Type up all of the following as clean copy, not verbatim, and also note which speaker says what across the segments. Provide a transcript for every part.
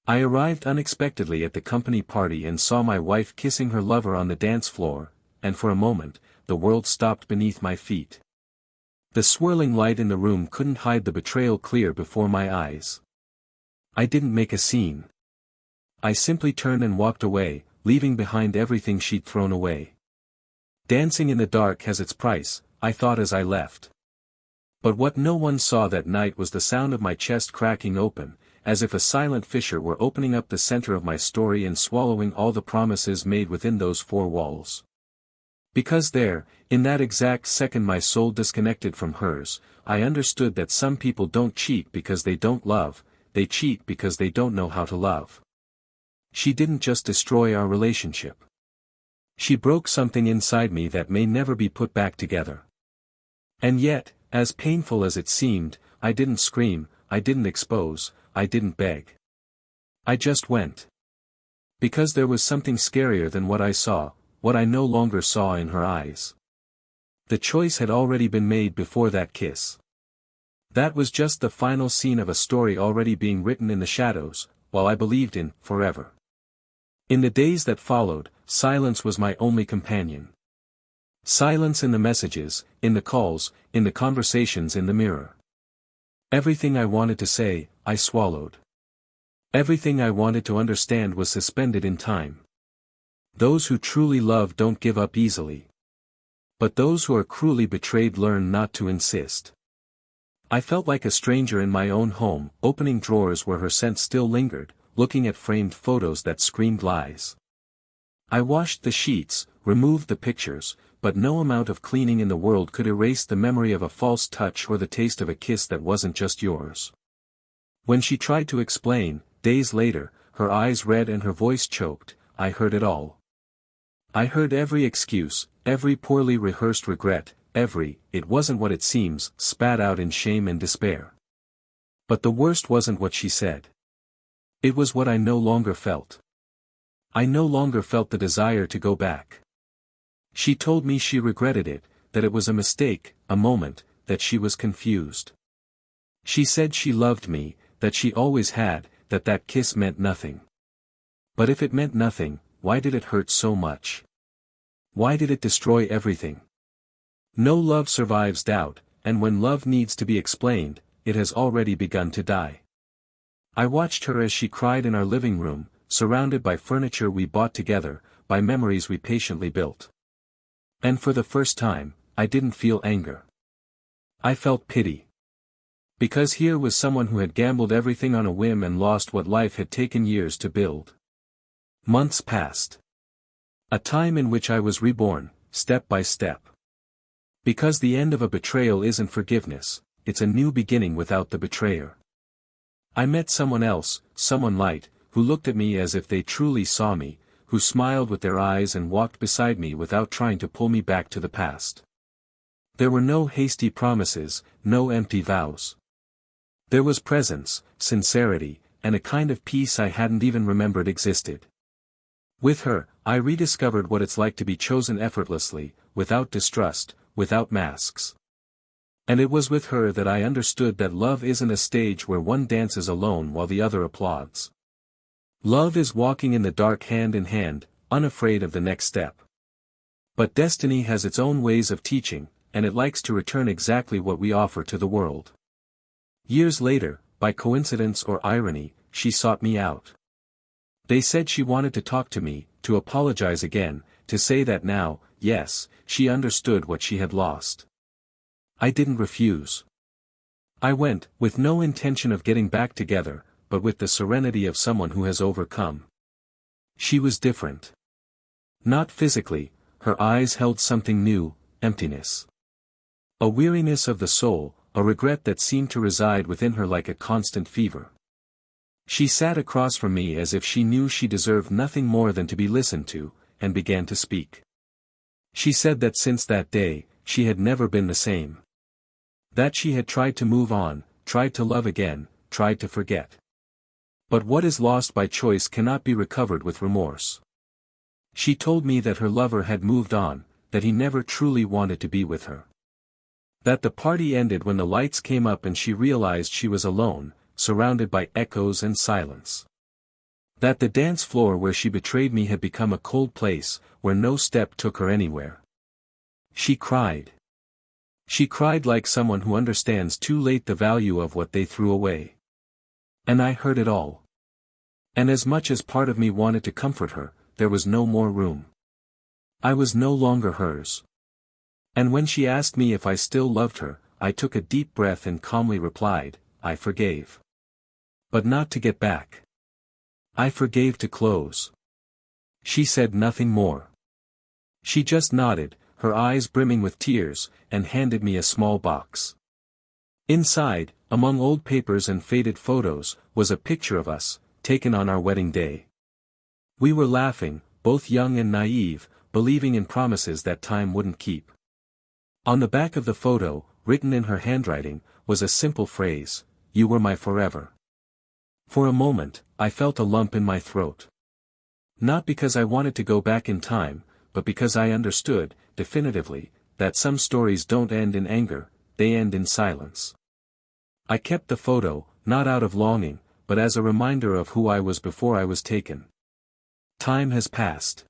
Speaker 1: I arrived unexpectedly at the company party and saw my wife kissing her lover on the dance floor, and for a moment, the world stopped beneath my feet. The swirling light in the room couldn't hide the betrayal clear before my eyes. I didn't make a scene. I simply turned and walked away, leaving behind everything she'd thrown away. Dancing in the dark has its price, I thought as I left. But what no one saw that night was the sound of my chest cracking open, as if a silent fissure were opening up the center of my story and swallowing all the promises made within those four walls. Because there, in that exact second my soul disconnected from hers, I understood that some people don't cheat because they don't love, they cheat because they don't know how to love. She didn't just destroy our relationship. She broke something inside me that may never be put back together. And yet, as painful as it seemed, I didn't scream, I didn't expose, I didn't beg. I just went. Because there was something scarier than what I saw, what I no longer saw in her eyes. The choice had already been made before that kiss. That was just the final scene of a story already being written in the shadows, while I believed in forever. In the days that followed, silence was my only companion. Silence in the messages, in the calls, in the conversations in the mirror. Everything I wanted to say, I swallowed. Everything I wanted to understand was suspended in time. Those who truly love don't give up easily. But those who are cruelly betrayed learn not to insist. I felt like a stranger in my own home, opening drawers where her scent still lingered, looking at framed photos that screamed lies. I washed the sheets, removed the pictures, but no amount of cleaning in the world could erase the memory of a false touch or the taste of a kiss that wasn't just yours. When she tried to explain, days later, her eyes red and her voice choked, I heard it all. I heard every excuse, every poorly rehearsed regret, every, "it wasn't what it seems," spat out in shame and despair. But the worst wasn't what she said. It was what I no longer felt. I no longer felt the desire to go back. She told me she regretted it, that it was a mistake, a moment, that she was confused. She said she loved me, that she always had, that that kiss meant nothing. But if it meant nothing, why did it hurt so much? Why did it destroy everything? No love survives doubt, and when love needs to be explained, it has already begun to die. I watched her as she cried in our living room, surrounded by furniture we bought together, by memories we patiently built. And for the first time, I didn't feel anger. I felt pity. Because here was someone who had gambled everything on a whim and lost what life had taken years to build. Months passed. A time in which I was reborn, step by step. Because the end of a betrayal isn't forgiveness, it's a new beginning without the betrayer. I met someone else, someone light, who looked at me as if they truly saw me, who smiled with their eyes and walked beside me without trying to pull me back to the past. There were no hasty promises, no empty vows. There was presence, sincerity, and a kind of peace I hadn't even remembered existed. With her, I rediscovered what it's like to be chosen effortlessly, without distrust, without masks. And it was with her that I understood that love isn't a stage where one dances alone while the other applauds. Love is walking in the dark hand in hand, unafraid of the next step. But destiny has its own ways of teaching, and it likes to return exactly what we offer to the world. Years later, by coincidence or irony, she sought me out. They said she wanted to talk to me, to apologize again, to say that now, yes, she understood what she had lost. I didn't refuse. I went, with no intention of getting back together, but with the serenity of someone who has overcome. She was different. Not physically, her eyes held something new, emptiness. A weariness of the soul, a regret that seemed to reside within her like a constant fever. She sat across from me as if she knew she deserved nothing more than to be listened to, and began to speak. She said that since that day, she had never been the same. That she had tried to move on, tried to love again, tried to forget. But what is lost by choice cannot be recovered with remorse. She told me that her lover had moved on, that he never truly wanted to be with her. That the party ended when the lights came up and she realized she was alone, surrounded by echoes and silence. That the dance floor where she betrayed me had become a cold place, where no step took her anywhere. She cried. She cried like someone who understands too late the value of what they threw away. And I heard it all. And as much as part of me wanted to comfort her, there was no more room. I was no longer hers. And when she asked me if I still loved her, I took a deep breath and calmly replied, I forgave. But not to get back. I forgave to close. She said nothing more. She just nodded, her eyes brimming with tears, and handed me a small box. Inside, among old papers and faded photos, was a picture of us, taken on our wedding day. We were laughing, both young and naive, believing in promises that time wouldn't keep. On the back of the photo, written in her handwriting, was a simple phrase, "You were my forever." For a moment, I felt a lump in my throat. Not because I wanted to go back in time, but because I understood, definitively, that some stories don't end in anger, they end in silence. I kept the photo, not out of longing, but as a reminder of who I was before I was taken. Time has passed.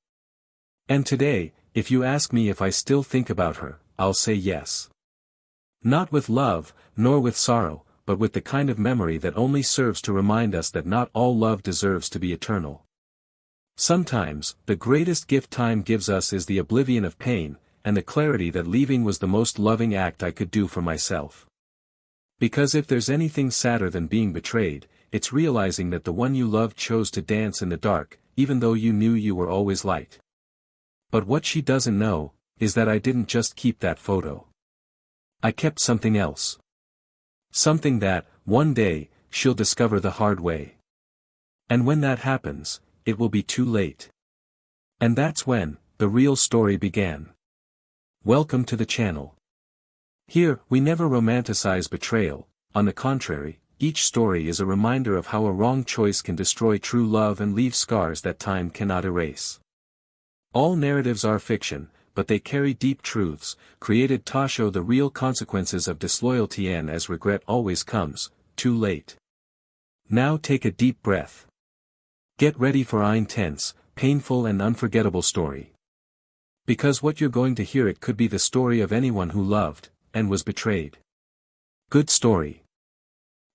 Speaker 1: And today, if you ask me if I still think about her, I'll say yes. Not with love, nor with sorrow, but with the kind of memory that only serves to remind us that not all love deserves to be eternal. Sometimes, the greatest gift time gives us is the oblivion of pain, and the clarity that leaving was the most loving act I could do for myself. Because if there's anything sadder than being betrayed, it's realizing that the one you loved chose to dance in the dark, even though you knew you were always light. But what she doesn't know, is that I didn't just keep that photo. I kept something else. Something that, one day, she'll discover the hard way. And when that happens, it will be too late. And that's when, the real story began. Welcome to the channel. Here, we never romanticize betrayal, on the contrary, each story is a reminder of how a wrong choice can destroy true love and leave scars that time cannot erase. All narratives are fiction, but they carry deep truths, created to show the real consequences of disloyalty, and as regret always comes, too late. Now take a deep breath. Get ready for an intense, painful and unforgettable story. Because what you're going to hear, it could be the story of anyone who loved, and was betrayed. Good story.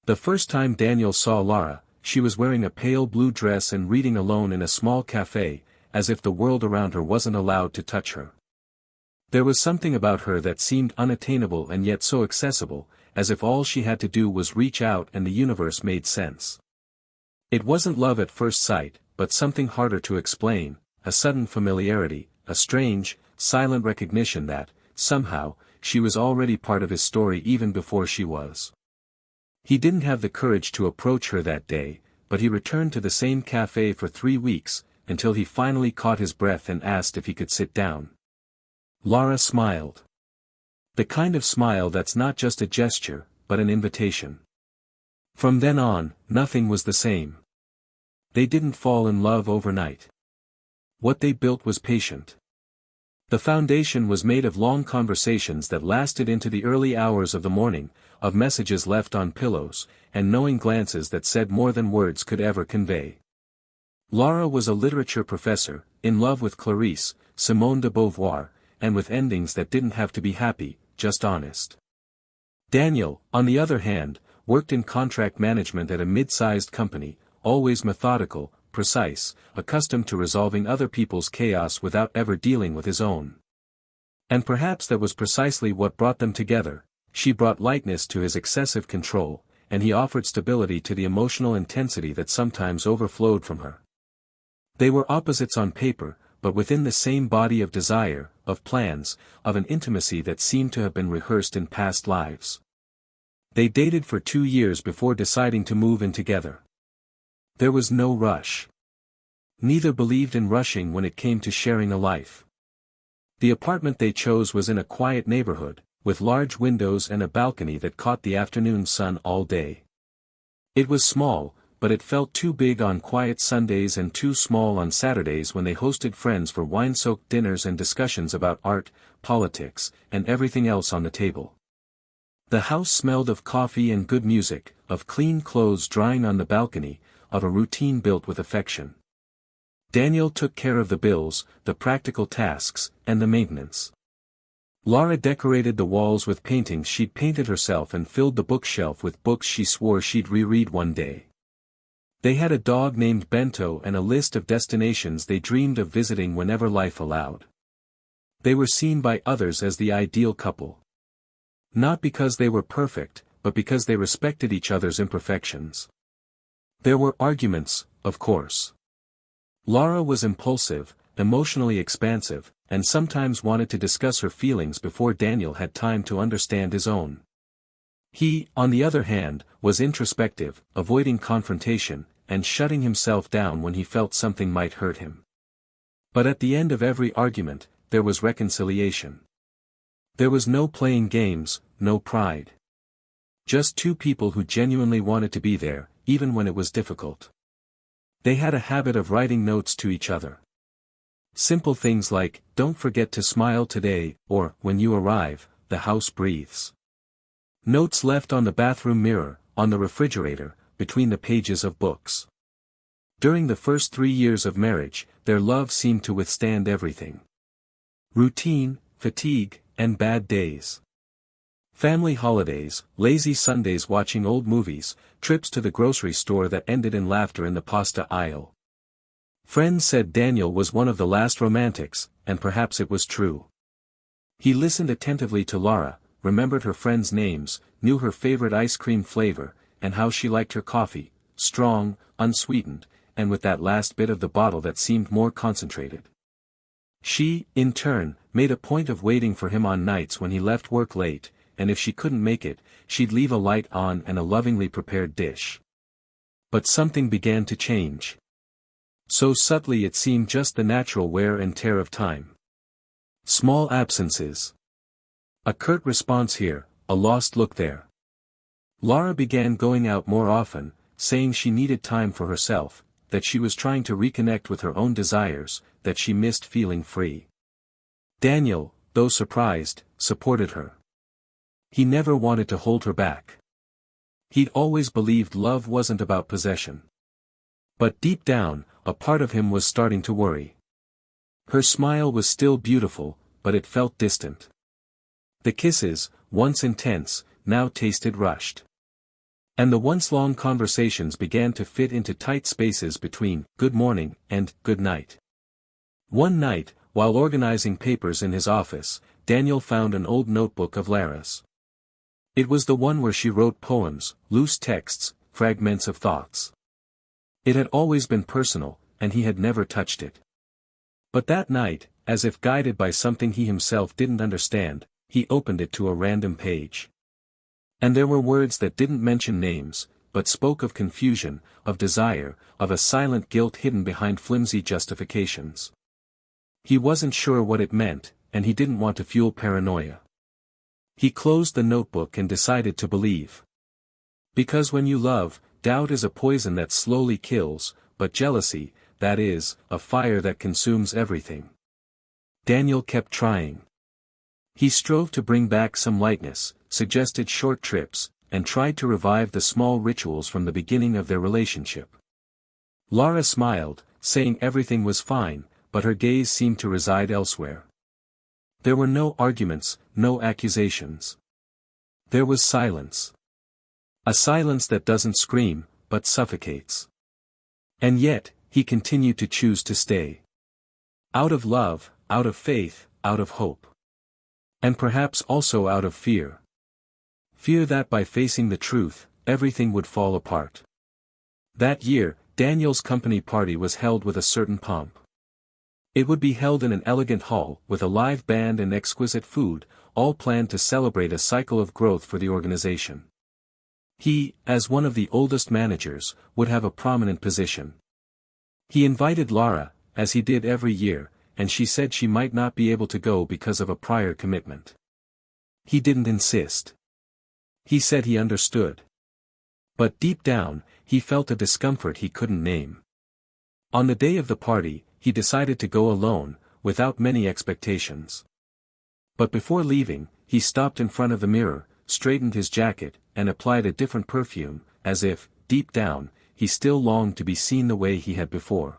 Speaker 1: The first time Daniel saw Lara, she was wearing a pale blue dress and reading alone in a small cafe, as if the world around her wasn't allowed to touch her. There was something about her that seemed unattainable and yet so accessible, as if all she had to do was reach out and the universe made sense. It wasn't love at first sight, but something harder to explain, a sudden familiarity, a strange, silent recognition that, somehow, she was already part of his story even before she was. He didn't have the courage to approach her that day, but he returned to the same cafe for 3 weeks, until he finally caught his breath and asked if he could sit down. Lara smiled. The kind of smile that's not just a gesture, but an invitation. From then on, nothing was the same. They didn't fall in love overnight. What they built was patient. The foundation was made of long conversations that lasted into the early hours of the morning, of messages left on pillows, and knowing glances that said more than words could ever convey. Lara was a literature professor, in love with Clarice, Simone de Beauvoir, and with endings that didn't have to be happy, just honest. Daniel, on the other hand, worked in contract management at a mid-sized company, always methodical, precise, accustomed to resolving other people's chaos without ever dealing with his own. And perhaps that was precisely what brought them together. She brought lightness to his excessive control, and he offered stability to the emotional intensity that sometimes overflowed from her. They were opposites on paper, but within the same body of desire, of plans, of an intimacy that seemed to have been rehearsed in past lives. They dated for 2 years before deciding to move in together. There was no rush. Neither believed in rushing when it came to sharing a life. The apartment they chose was in a quiet neighborhood, with large windows and a balcony that caught the afternoon sun all day. It was small, but it felt too big on quiet Sundays and too small on Saturdays when they hosted friends for wine-soaked dinners and discussions about art, politics, and everything else on the table. The house smelled of coffee and good music, of clean clothes drying on the balcony, of a routine built with affection. Daniel took care of the bills, the practical tasks, and the maintenance. Lara decorated the walls with paintings she'd painted herself and filled the bookshelf with books she swore she'd reread one day. They had a dog named Bento and a list of destinations they dreamed of visiting whenever life allowed. They were seen by others as the ideal couple. Not because they were perfect, but because they respected each other's imperfections. There were arguments, of course. Lara was impulsive, emotionally expansive, and sometimes wanted to discuss her feelings before Daniel had time to understand his own. He, on the other hand, was introspective, avoiding confrontation, and shutting himself down when he felt something might hurt him. But at the end of every argument, there was reconciliation. There was no playing games, no pride. Just two people who genuinely wanted to be there, even when it was difficult. They had a habit of writing notes to each other. Simple things like, "Don't forget to smile today," or, "When you arrive, the house breathes." Notes left on the bathroom mirror, on the refrigerator, between the pages of books. During the first 3 years of marriage, their love seemed to withstand everything. Routine, fatigue, and bad days. Family holidays, lazy Sundays watching old movies, trips to the grocery store that ended in laughter in the pasta aisle. Friends said Daniel was one of the last romantics, and perhaps it was true. He listened attentively to Lara, remembered her friends' names, knew her favorite ice cream flavor, and how she liked her coffee, strong, unsweetened, and with that last bit of the bottle that seemed more concentrated. She, in turn, made a point of waiting for him on nights when he left work late, and if she couldn't make it, she'd leave a light on and a lovingly prepared dish. But something began to change. So subtly it seemed just the natural wear and tear of time. Small absences. A curt response here, a lost look there. Lara began going out more often, saying she needed time for herself, that she was trying to reconnect with her own desires, that she missed feeling free. Daniel, though surprised, supported her. He never wanted to hold her back. He'd always believed love wasn't about possession. But deep down, a part of him was starting to worry. Her smile was still beautiful, but it felt distant. The kisses, once intense, now tasted rushed. And the once long conversations began to fit into tight spaces between "good morning" and "good night." One night, while organizing papers in his office, Daniel found an old notebook of Lara's. It was the one where she wrote poems, loose texts, fragments of thoughts. It had always been personal, and he had never touched it. But that night, as if guided by something he himself didn't understand, he opened it to a random page. And there were words that didn't mention names, but spoke of confusion, of desire, of a silent guilt hidden behind flimsy justifications. He wasn't sure what it meant, and he didn't want to fuel paranoia. He closed the notebook and decided to believe. Because when you love, doubt is a poison that slowly kills, but jealousy, that is, a fire that consumes everything. Daniel kept trying. He strove to bring back some lightness, suggested short trips, and tried to revive the small rituals from the beginning of their relationship. Lara smiled, saying everything was fine, but her gaze seemed to reside elsewhere. There were no arguments, no accusations. There was silence. A silence that doesn't scream, but suffocates. And yet, he continued to choose to stay. Out of love, out of faith, out of hope. And perhaps also out of fear. Fear that by facing the truth, everything would fall apart. That year, Daniel's company party was held with a certain pomp. It would be held in an elegant hall, with a live band and exquisite food, all planned to celebrate a cycle of growth for the organization. He, as one of the oldest managers, would have a prominent position. He invited Lara, as he did every year, and she said she might not be able to go because of a prior commitment. He didn't insist. He said he understood. But deep down, he felt a discomfort he couldn't name. On the day of the party, he decided to go alone, without many expectations. But before leaving, he stopped in front of the mirror, straightened his jacket, and applied a different perfume, as if, deep down, he still longed to be seen the way he had before.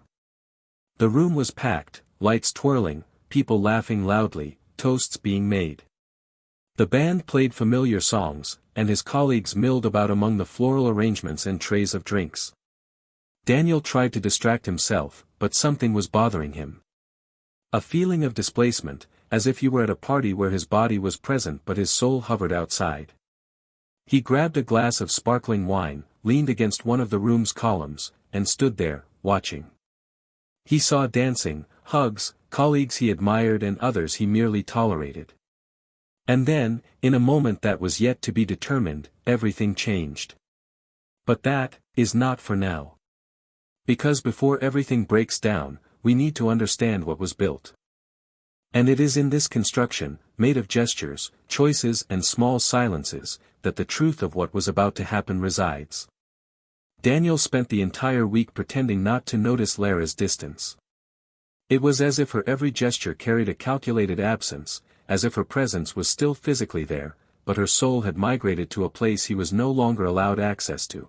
Speaker 1: The room was packed, lights twirling, people laughing loudly, toasts being made. The band played familiar songs, and his colleagues milled about among the floral arrangements and trays of drinks. Daniel tried to distract himself, but something was bothering him. A feeling of displacement, as if he were at a party where his body was present but his soul hovered outside. He grabbed a glass of sparkling wine, leaned against one of the room's columns, and stood there, watching. He saw dancing, hugs, colleagues he admired and others he merely tolerated. And then, in a moment that was yet to be determined, everything changed. But that is not for now. Because before everything breaks down, we need to understand what was built. And it is in this construction, made of gestures, choices and small silences, that the truth of what was about to happen resides. Daniel spent the entire week pretending not to notice Lara's distance. It was as if her every gesture carried a calculated absence, as if her presence was still physically there, but her soul had migrated to a place he was no longer allowed access to.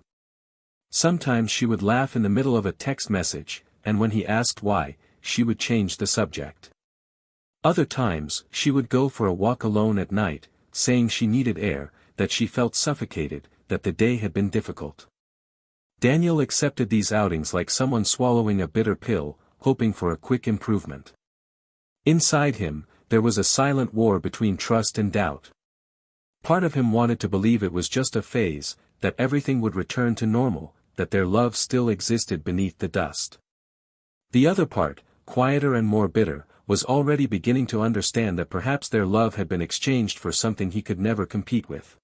Speaker 1: Sometimes she would laugh in the middle of a text message, and when he asked why, she would change the subject. Other times, she would go for a walk alone at night, saying she needed air, that she felt suffocated, that the day had been difficult. Daniel accepted these outings like someone swallowing a bitter pill, hoping for a quick improvement. Inside him, there was a silent war between trust and doubt. Part of him wanted to believe it was just a phase, that everything would return to normal, that their love still existed beneath the dust. The other part, quieter and more bitter, was already beginning to understand that perhaps their love had been exchanged for something he could never compete with.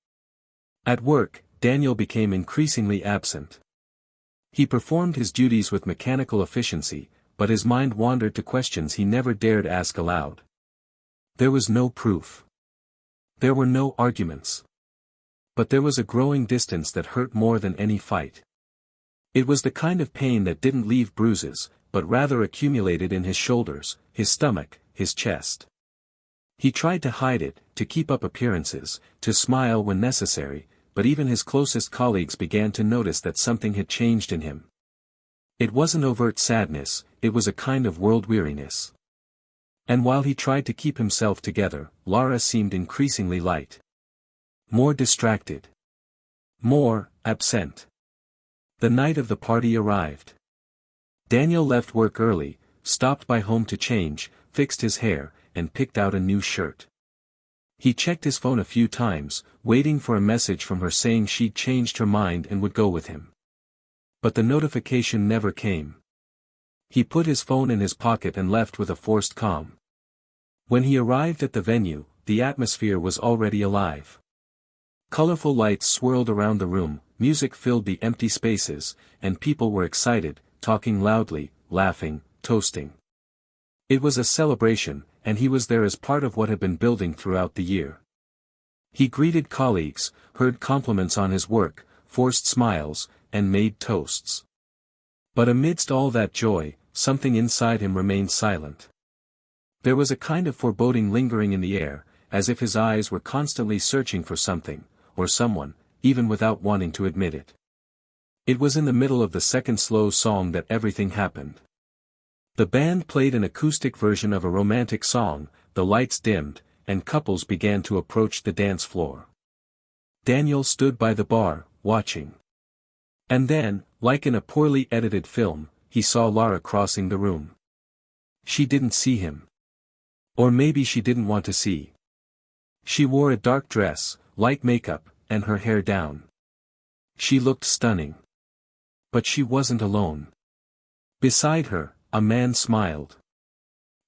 Speaker 1: At work, Daniel became increasingly absent. He performed his duties with mechanical efficiency, but his mind wandered to questions he never dared ask aloud. There was no proof. There were no arguments. But there was a growing distance that hurt more than any fight. It was the kind of pain that didn't leave bruises, but rather accumulated in his shoulders, his stomach, his chest. He tried to hide it, to keep up appearances, to smile when necessary, but even his closest colleagues began to notice that something had changed in him. It wasn't overt sadness, it was a kind of world-weariness. And while he tried to keep himself together, Lara seemed increasingly light. More distracted. More absent. The night of the party arrived. Daniel left work early, stopped by home to change, fixed his hair, and picked out a new shirt. He checked his phone a few times, waiting for a message from her saying she'd changed her mind and would go with him. But the notification never came. He put his phone in his pocket and left with a forced calm. When he arrived at the venue, the atmosphere was already alive. Colorful lights swirled around the room, music filled the empty spaces, and people were excited, talking loudly, laughing, toasting. It was a celebration, and he was there as part of what had been building throughout the year. He greeted colleagues, heard compliments on his work, forced smiles, and made toasts. But amidst all that joy, something inside him remained silent. There was a kind of foreboding lingering in the air, as if his eyes were constantly searching for something, or someone, even without wanting to admit it. It was in the middle of the second slow song that everything happened. The band played an acoustic version of a romantic song, the lights dimmed, and couples began to approach the dance floor. Daniel stood by the bar, watching. And then, like in a poorly edited film, he saw Lara crossing the room. She didn't see him. Or maybe she didn't want to see. She wore a dark dress, light makeup, and her hair down. She looked stunning. But she wasn't alone. Beside her, a man smiled.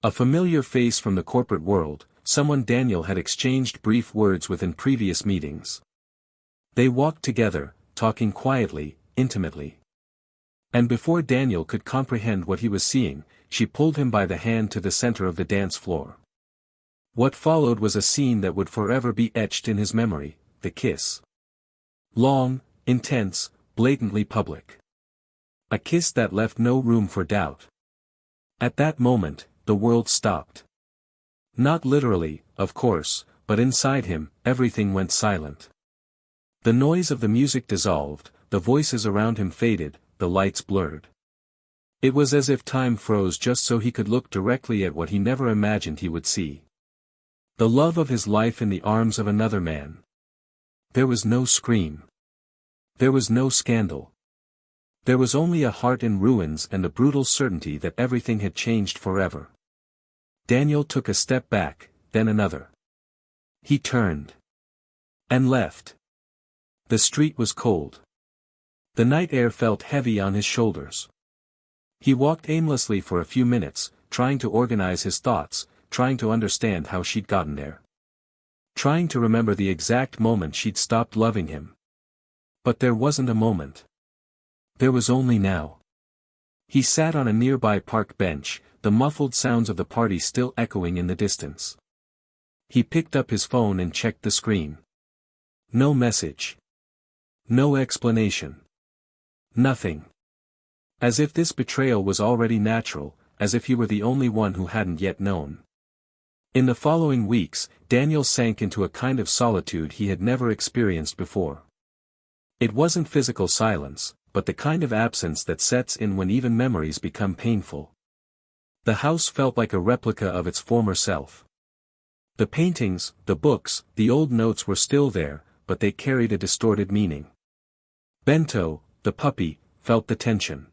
Speaker 1: A familiar face from the corporate world, someone Daniel had exchanged brief words with in previous meetings. They walked together, talking quietly, intimately. And before Daniel could comprehend what he was seeing, she pulled him by the hand to the center of the dance floor. What followed was a scene that would forever be etched in his memory, the kiss. Long, intense, blatantly public. A kiss that left no room for doubt. At that moment, the world stopped. Not literally, of course, but inside him, everything went silent. The noise of the music dissolved, the voices around him faded, the lights blurred. It was as if time froze just so he could look directly at what he never imagined he would see. The love of his life in the arms of another man. There was no scream. There was no scandal. There was only a heart in ruins and the brutal certainty that everything had changed forever. Daniel took a step back, then another. He turned. And left. The street was cold. The night air felt heavy on his shoulders. He walked aimlessly for a few minutes, trying to organize his thoughts, trying to understand how she'd gotten there. Trying to remember the exact moment she'd stopped loving him. But there wasn't a moment. There was only now. He sat on a nearby park bench, the muffled sounds of the party still echoing in the distance. He picked up his phone and checked the screen. No message. No explanation. Nothing. As if this betrayal was already natural, as if he were the only one who hadn't yet known. In the following weeks, Daniel sank into a kind of solitude he had never experienced before. It wasn't physical silence, but the kind of absence that sets in when even memories become painful. The house felt like a replica of its former self. The paintings, the books, the old notes were still there, but they carried a distorted meaning. Bento, the puppy, felt the tension.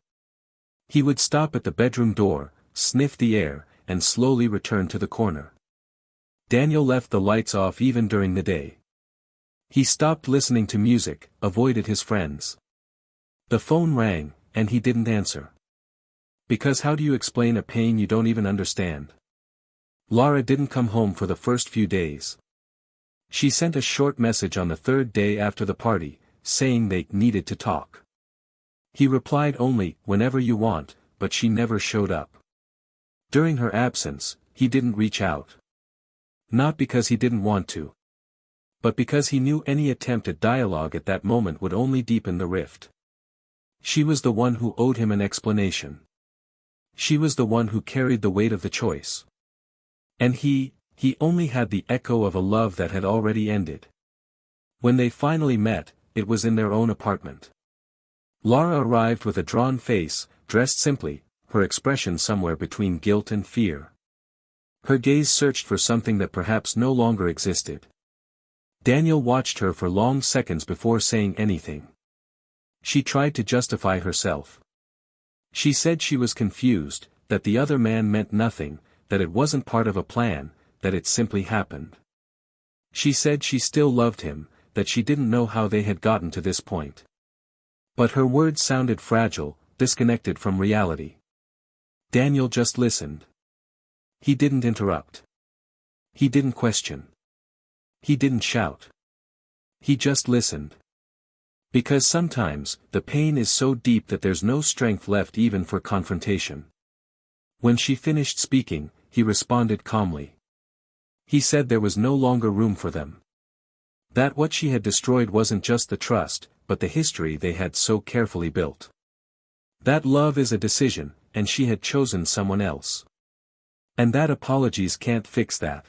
Speaker 1: He would stop at the bedroom door, sniff the air, and slowly return to the corner. Daniel left the lights off even during the day. He stopped listening to music, avoided his friends. The phone rang, and he didn't answer. Because how do you explain a pain you don't even understand? Lara didn't come home for the first few days. She sent a short message on the third day after the party, saying they needed to talk. He replied only, "Whenever you want," but she never showed up. During her absence, he didn't reach out. Not because he didn't want to. But because he knew any attempt at dialogue at that moment would only deepen the rift. She was the one who owed him an explanation. She was the one who carried the weight of the choice. And he only had the echo of a love that had already ended. When they finally met, it was in their own apartment. Lara arrived with a drawn face, dressed simply, her expression somewhere between guilt and fear. Her gaze searched for something that perhaps no longer existed. Daniel watched her for long seconds before saying anything. She tried to justify herself. She said she was confused, that the other man meant nothing, that it wasn't part of a plan, that it simply happened. She said she still loved him, that she didn't know how they had gotten to this point. But her words sounded fragile, disconnected from reality. Daniel just listened. He didn't interrupt. He didn't question. He didn't shout. He just listened. Because sometimes, the pain is so deep that there's no strength left even for confrontation. When she finished speaking, he responded calmly. He said there was no longer room for them. That what she had destroyed wasn't just the trust, but the history they had so carefully built. That love is a decision, and she had chosen someone else. And that apologies can't fix that.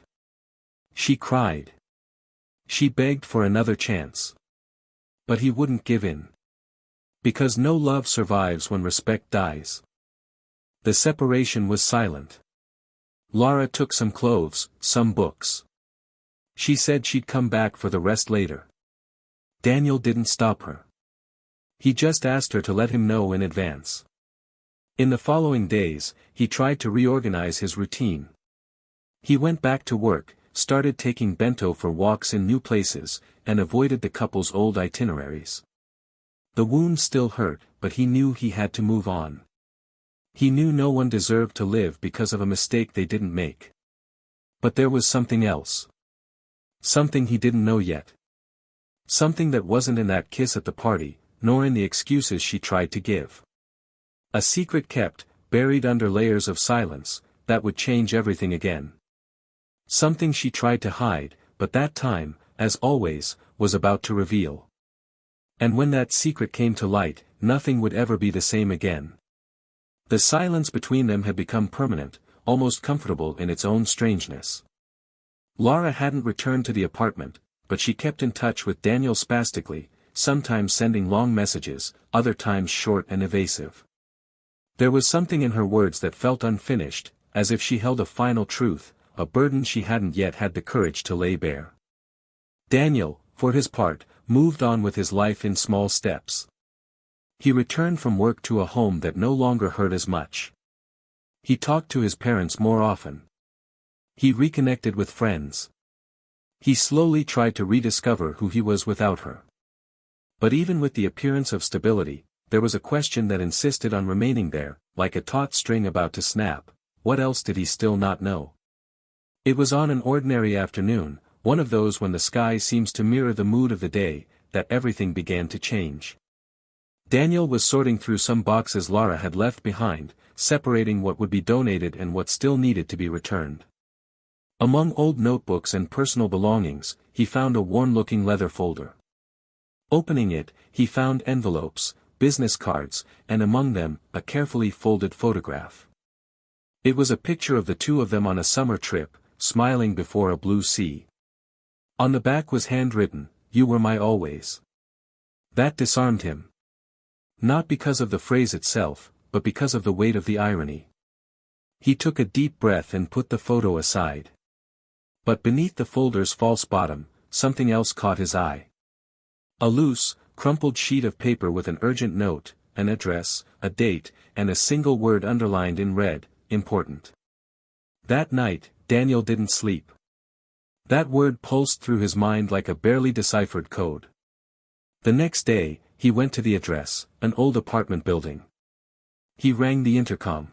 Speaker 1: She cried. She begged for another chance. But he wouldn't give in. Because no love survives when respect dies. The separation was silent. Lara took some clothes, some books. She said she'd come back for the rest later. Daniel didn't stop her. He just asked her to let him know in advance. In the following days, he tried to reorganize his routine. He went back to work, started taking Bento for walks in new places, and avoided the couple's old itineraries. The wound still hurt, but he knew he had to move on. He knew no one deserved to live because of a mistake they didn't make. But there was something else. Something he didn't know yet. Something that wasn't in that kiss at the party, nor in the excuses she tried to give. A secret kept, buried under layers of silence, that would change everything again. Something she tried to hide, but that time, as always, was about to reveal. And when that secret came to light, nothing would ever be the same again. The silence between them had become permanent, almost comfortable in its own strangeness. Lara hadn't returned to the apartment, but she kept in touch with Daniel spastically, sometimes sending long messages, other times short and evasive. There was something in her words that felt unfinished, as if she held a final truth, a burden she hadn't yet had the courage to lay bare. Daniel, for his part, moved on with his life in small steps. He returned from work to a home that no longer hurt as much. He talked to his parents more often. He reconnected with friends. He slowly tried to rediscover who he was without her. But even with the appearance of stability, there was a question that insisted on remaining there, like a taut string about to snap. What else did he still not know? It was on an ordinary afternoon, one of those when the sky seems to mirror the mood of the day, that everything began to change. Daniel was sorting through some boxes Lara had left behind, separating what would be donated and what still needed to be returned. Among old notebooks and personal belongings, he found a worn-looking leather folder. Opening it, he found envelopes, business cards, and among them, a carefully folded photograph. It was a picture of the two of them on a summer trip, smiling before a blue sea. On the back was handwritten, "You were my always." That disarmed him. Not because of the phrase itself, but because of the weight of the irony. He took a deep breath and put the photo aside. But beneath the folder's false bottom, something else caught his eye. A loose, crumpled sheet of paper with an urgent note, an address, a date, and a single word underlined in red, "Important." That night, Daniel didn't sleep. That word pulsed through his mind like a barely deciphered code. The next day, he went to the address, an old apartment building. He rang the intercom.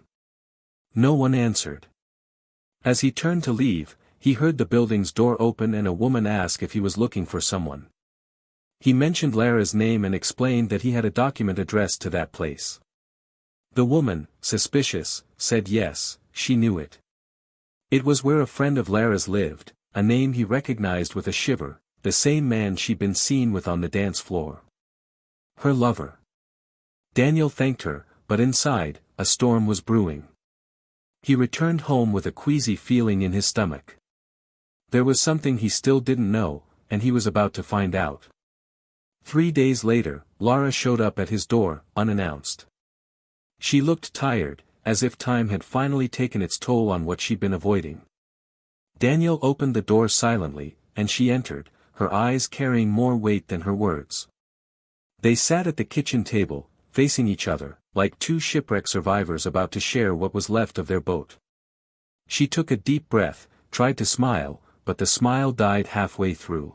Speaker 1: No one answered. As he turned to leave, he heard the building's door open and a woman ask if he was looking for someone. He mentioned Lara's name and explained that he had a document addressed to that place. The woman, suspicious, said yes, she knew it. It was where a friend of Lara's lived, a name he recognized with a shiver, the same man she'd been seen with on the dance floor. Her lover. Daniel thanked her, but inside, a storm was brewing. He returned home with a queasy feeling in his stomach. There was something he still didn't know, and he was about to find out. 3 days later, Lara showed up at his door, unannounced. She looked tired, as if time had finally taken its toll on what she'd been avoiding. Daniel opened the door silently, and she entered, her eyes carrying more weight than her words. They sat at the kitchen table, facing each other, like two shipwreck survivors about to share what was left of their boat. She took a deep breath, tried to smile, but the smile died halfway through.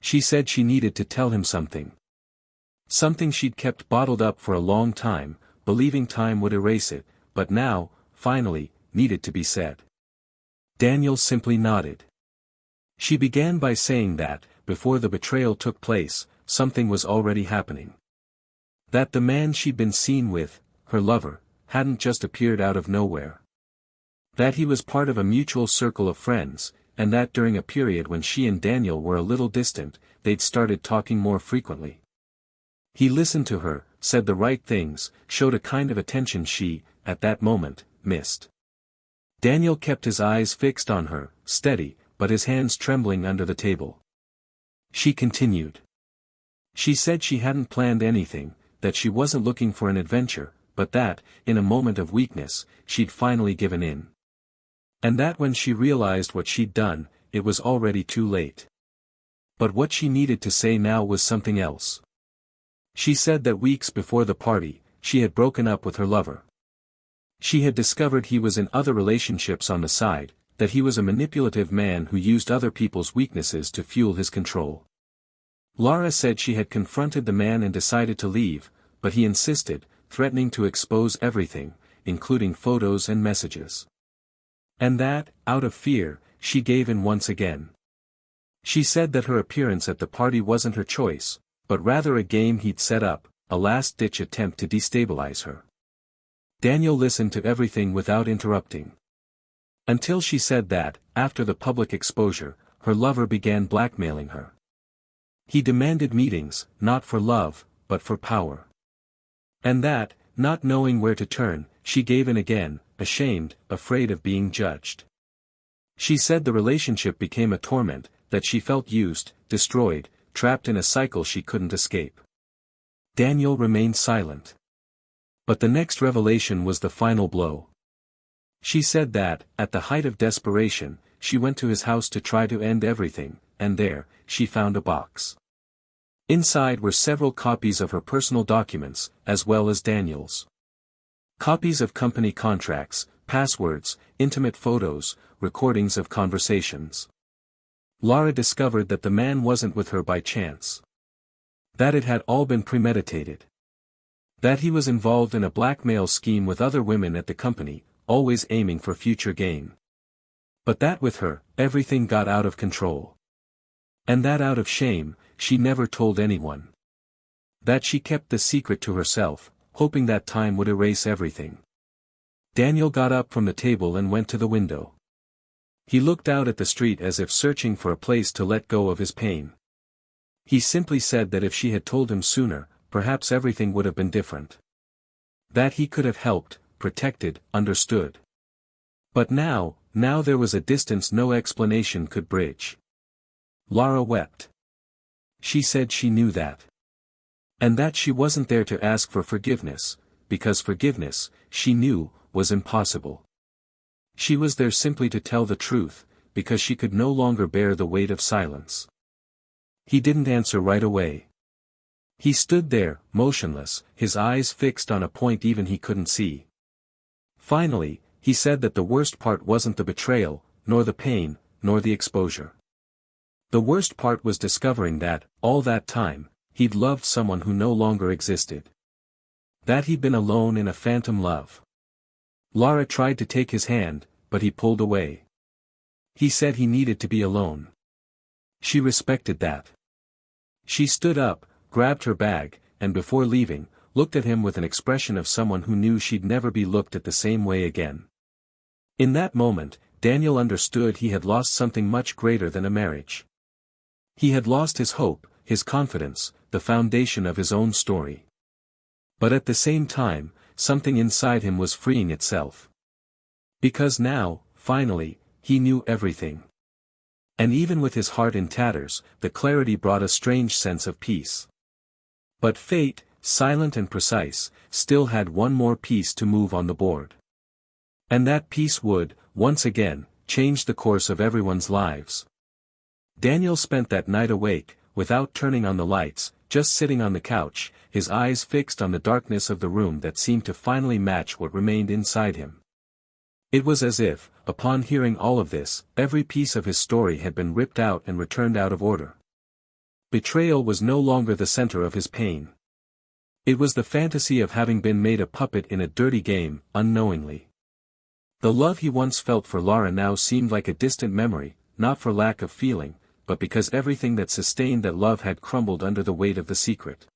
Speaker 1: She said she needed to tell him something. Something she'd kept bottled up for a long time, believing time would erase it, but now, finally, needed to be said. Daniel simply nodded. She began by saying that, before the betrayal took place, something was already happening. That the man she'd been seen with, her lover, hadn't just appeared out of nowhere. That he was part of a mutual circle of friends, and that during a period when she and Daniel were a little distant, they'd started talking more frequently. He listened to her, said the right things, showed a kind of attention she, at that moment, missed. Daniel kept his eyes fixed on her, steady, but his hands trembling under the table. She continued. She said she hadn't planned anything, that she wasn't looking for an adventure, but that, in a moment of weakness, she'd finally given in. And that when she realized what she'd done, it was already too late. But what she needed to say now was something else. She said that weeks before the party, she had broken up with her lover. She had discovered he was in other relationships on the side, that he was a manipulative man who used other people's weaknesses to fuel his control. Lara said she had confronted the man and decided to leave, but he insisted, threatening to expose everything, including photos and messages. And that, out of fear, she gave in once again. She said that her appearance at the party wasn't her choice, but rather a game he'd set up, a last-ditch attempt to destabilize her. Daniel listened to everything without interrupting. Until she said that, after the public exposure, her lover began blackmailing her. He demanded meetings, not for love, but for power. And that, not knowing where to turn, she gave in again, ashamed, afraid of being judged. She said the relationship became a torment, that she felt used, destroyed, trapped in a cycle she couldn't escape. Daniel remained silent. But the next revelation was the final blow. She said that, at the height of desperation, she went to his house to try to end everything, and there, she found a box. Inside were several copies of her personal documents, as well as Daniel's. Copies of company contracts, passwords, intimate photos, recordings of conversations. Lara discovered that the man wasn't with her by chance. That it had all been premeditated. That he was involved in a blackmail scheme with other women at the company, always aiming for future gain. But that with her, everything got out of control. And that out of shame, she never told anyone. That she kept the secret to herself, hoping that time would erase everything. Daniel got up from the table and went to the window. He looked out at the street as if searching for a place to let go of his pain. He simply said that if she had told him sooner, perhaps everything would have been different. That he could have helped, protected, understood. But now there was a distance no explanation could bridge. Lara wept. She said she knew that. And that she wasn't there to ask for forgiveness, because forgiveness, she knew, was impossible. She was there simply to tell the truth, because she could no longer bear the weight of silence. He didn't answer right away. He stood there, motionless, his eyes fixed on a point even he couldn't see. Finally, he said that the worst part wasn't the betrayal, nor the pain, nor the exposure. The worst part was discovering that, all that time, he'd loved someone who no longer existed. That he'd been alone in a phantom love. Lara tried to take his hand, but he pulled away. He said he needed to be alone. She respected that. She stood up, grabbed her bag, and before leaving, looked at him with an expression of someone who knew she'd never be looked at the same way again. In that moment, Daniel understood he had lost something much greater than a marriage. He had lost his hope, his confidence, the foundation of his own story. But at the same time, something inside him was freeing itself. Because now, finally, he knew everything. And even with his heart in tatters, the clarity brought a strange sense of peace. But fate, silent and precise, still had one more piece to move on the board. And that piece would, once again, change the course of everyone's lives. Daniel spent that night awake, without turning on the lights, just sitting on the couch, his eyes fixed on the darkness of the room that seemed to finally match what remained inside him. It was as if, upon hearing all of this, every piece of his story had been ripped out and returned out of order. Betrayal was no longer the center of his pain. It was the fantasy of having been made a puppet in a dirty game, unknowingly. The love he once felt for Lara now seemed like a distant memory, not for lack of feeling, but because everything that sustained that love had crumbled under the weight of the secret.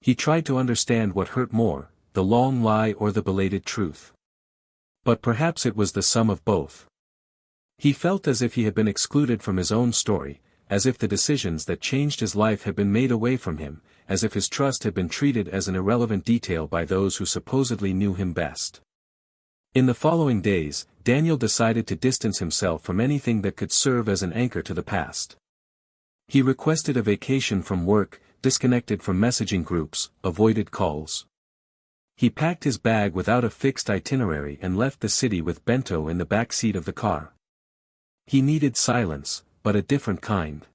Speaker 1: He tried to understand what hurt more, the long lie or the belated truth. But perhaps it was the sum of both. He felt as if he had been excluded from his own story, as if the decisions that changed his life had been made away from him, as if his trust had been treated as an irrelevant detail by those who supposedly knew him best. In the following days, Daniel decided to distance himself from anything that could serve as an anchor to the past. He requested a vacation from work, disconnected from messaging groups, avoided calls. He packed his bag without a fixed itinerary and left the city with Bento in the back seat of the car. He needed silence, but a different kind.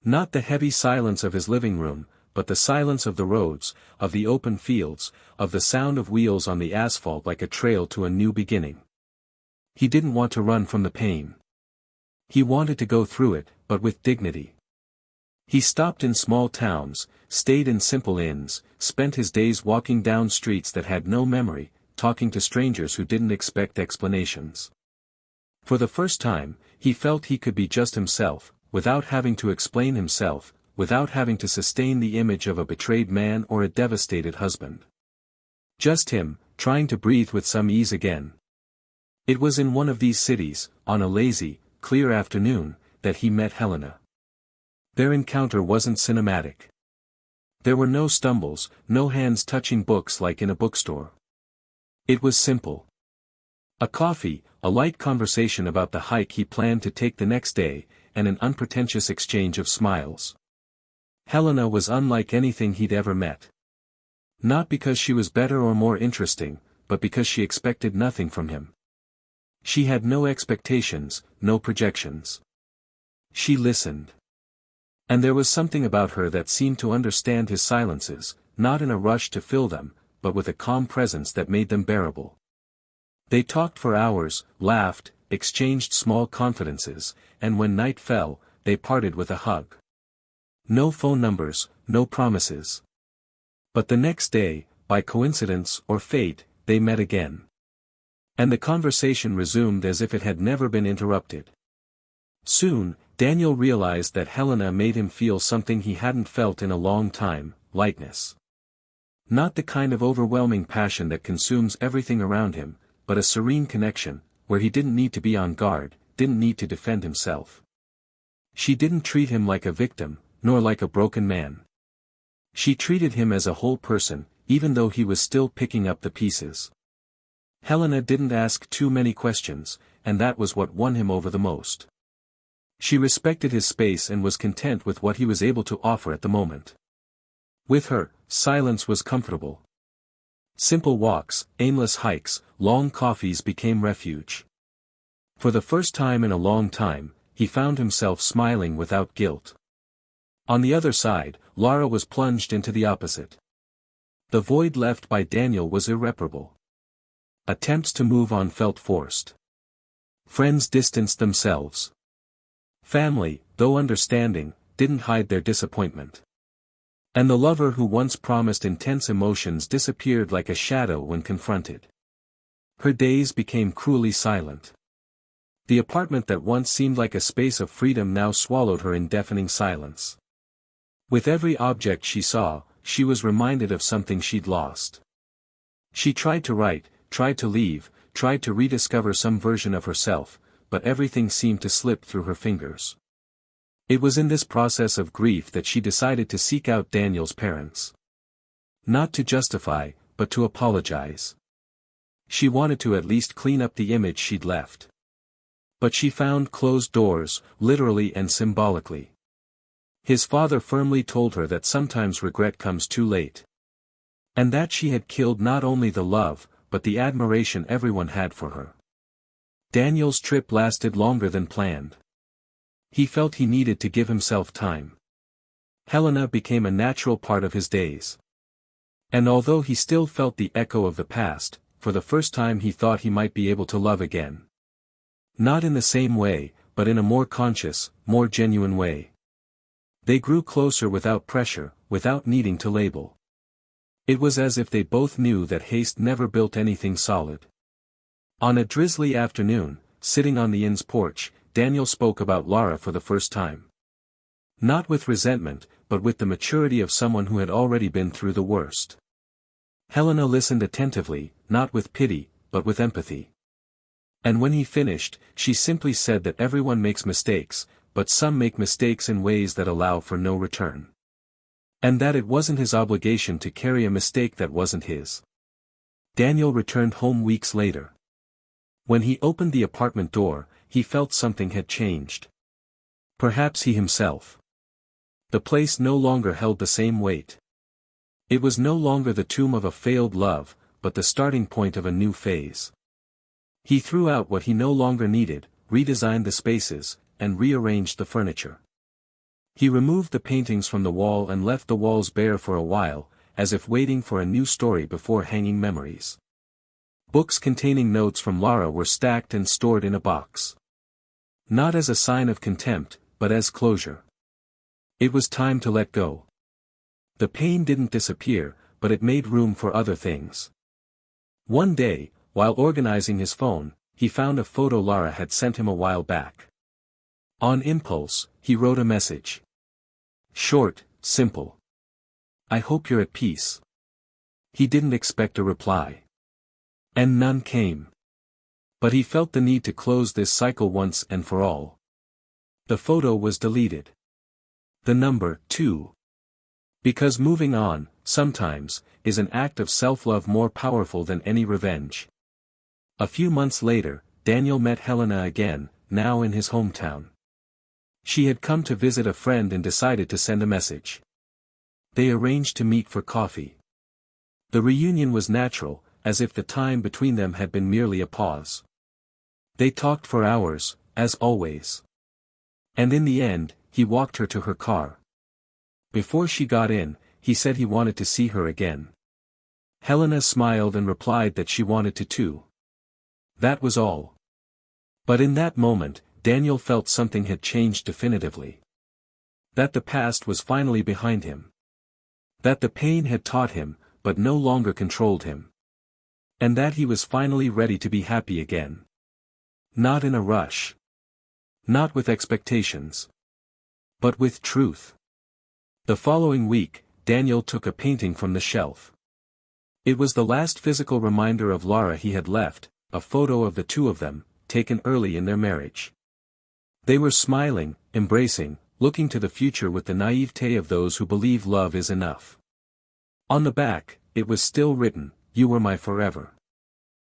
Speaker 1: Not the heavy silence of his living room, but the silence of the roads, of the open fields, of the sound of wheels on the asphalt like a trail to a new beginning. He didn't want to run from the pain. He wanted to go through it, but with dignity. He stopped in small towns, stayed in simple inns, spent his days walking down streets that had no memory, talking to strangers who didn't expect explanations. For the first time, he felt he could be just himself, without having to explain himself, without having to sustain the image of a betrayed man or a devastated husband. Just him, trying to breathe with some ease again. It was in one of these cities, on a lazy, clear afternoon, that he met Helena. Their encounter wasn't cinematic. There were no stumbles, no hands touching books like in a bookstore. It was simple. A coffee, a light conversation about the hike he planned to take the next day, and an unpretentious exchange of smiles. Helena was unlike anything he'd ever met. Not because she was better or more interesting, but because she expected nothing from him. She had no expectations, no projections. She listened. And there was something about her that seemed to understand his silences, not in a rush to fill them, but with a calm presence that made them bearable. They talked for hours, laughed, exchanged small confidences, and when night fell, they parted with a hug. No phone numbers, no promises. But the next day, by coincidence or fate, they met again. And the conversation resumed as if it had never been interrupted. Soon, Daniel realized that Helena made him feel something he hadn't felt in a long time, lightness. Not the kind of overwhelming passion that consumes everything around him, but a serene connection, where he didn't need to be on guard, didn't need to defend himself. She didn't treat him like a victim, nor like a broken man. She treated him as a whole person, even though he was still picking up the pieces. Helena didn't ask too many questions, and that was what won him over the most. She respected his space and was content with what he was able to offer at the moment. With her, silence was comfortable. Simple walks, aimless hikes, long coffees became refuge. For the first time in a long time, he found himself smiling without guilt. On the other side, Lara was plunged into the opposite. The void left by Daniel was irreparable. Attempts to move on felt forced. Friends distanced themselves. Family, though understanding, didn't hide their disappointment. And the lover who once promised intense emotions disappeared like a shadow when confronted. Her days became cruelly silent. The apartment that once seemed like a space of freedom now swallowed her in deafening silence. With every object she saw, she was reminded of something she'd lost. She tried to write, tried to leave, tried to rediscover some version of herself, but everything seemed to slip through her fingers. It was in this process of grief that she decided to seek out Daniel's parents. Not to justify, but to apologize. She wanted to at least clean up the image she'd left. But she found closed doors, literally and symbolically. His father firmly told her that sometimes regret comes too late. And that she had killed not only the love, but the admiration everyone had for her. Daniel's trip lasted longer than planned. He felt he needed to give himself time. Helena became a natural part of his days. And although he still felt the echo of the past, for the first time he thought he might be able to love again. Not in the same way, but in a more conscious, more genuine way. They grew closer without pressure, without needing to label. It was as if they both knew that haste never built anything solid. On a drizzly afternoon, sitting on the inn's porch, Daniel spoke about Lara for the first time. Not with resentment, but with the maturity of someone who had already been through the worst. Helena listened attentively, not with pity, but with empathy. And when he finished, she simply said that everyone makes mistakes, but some make mistakes in ways that allow for no return. And that it wasn't his obligation to carry a mistake that wasn't his. Daniel returned home weeks later. When he opened the apartment door, he felt something had changed. Perhaps he himself. The place no longer held the same weight. It was no longer the tomb of a failed love, but the starting point of a new phase. He threw out what he no longer needed, redesigned the spaces, and rearranged the furniture. He removed the paintings from the wall and left the walls bare for a while, as if waiting for a new story before hanging memories. Books containing notes from Lara were stacked and stored in a box. Not as a sign of contempt, but as closure. It was time to let go. The pain didn't disappear, but it made room for other things. One day, while organizing his phone, he found a photo Lara had sent him a while back. On impulse, he wrote a message. Short, simple. I hope you're at peace. He didn't expect a reply. And none came. But he felt the need to close this cycle once and for all. The photo was deleted. The number, too. Because moving on, sometimes, is an act of self-love more powerful than any revenge. A few months later, Daniel met Helena again, now in his hometown. She had come to visit a friend and decided to send a message. they arranged to meet for coffee. The reunion was natural, as if the time between them had been merely a pause. They talked for hours, as always. And in the end, he walked her to her car. Before she got in, he said he wanted to see her again. Helena smiled and replied that she wanted to too. That was all. But in that moment, Daniel felt something had changed definitively. That the past was finally behind him. That the pain had taught him, but no longer controlled him. And that he was finally ready to be happy again. Not in a rush. Not with expectations. But with truth. The following week, Daniel took a painting from the shelf. It was the last physical reminder of Lara he had left, a photo of the two of them, taken early in their marriage. They were smiling, embracing, looking to the future with the naivete of those who believe love is enough. On the back, it was still written, "You were my forever."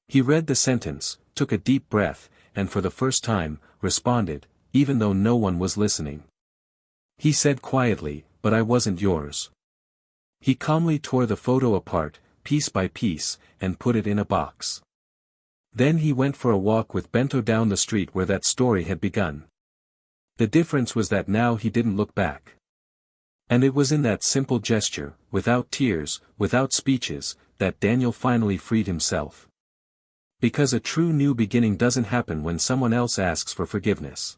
Speaker 1: He read the sentence, took a deep breath, and for the first time, responded, even though no one was listening. He said quietly, "But I wasn't yours." He calmly tore the photo apart, piece by piece, and put it in a box. Then he went for a walk with Bento down the street where that story had begun. The difference was that now he didn't look back. And it was in that simple gesture, without tears, without speeches, that Daniel finally freed himself. Because a true new beginning doesn't happen when someone else asks for forgiveness.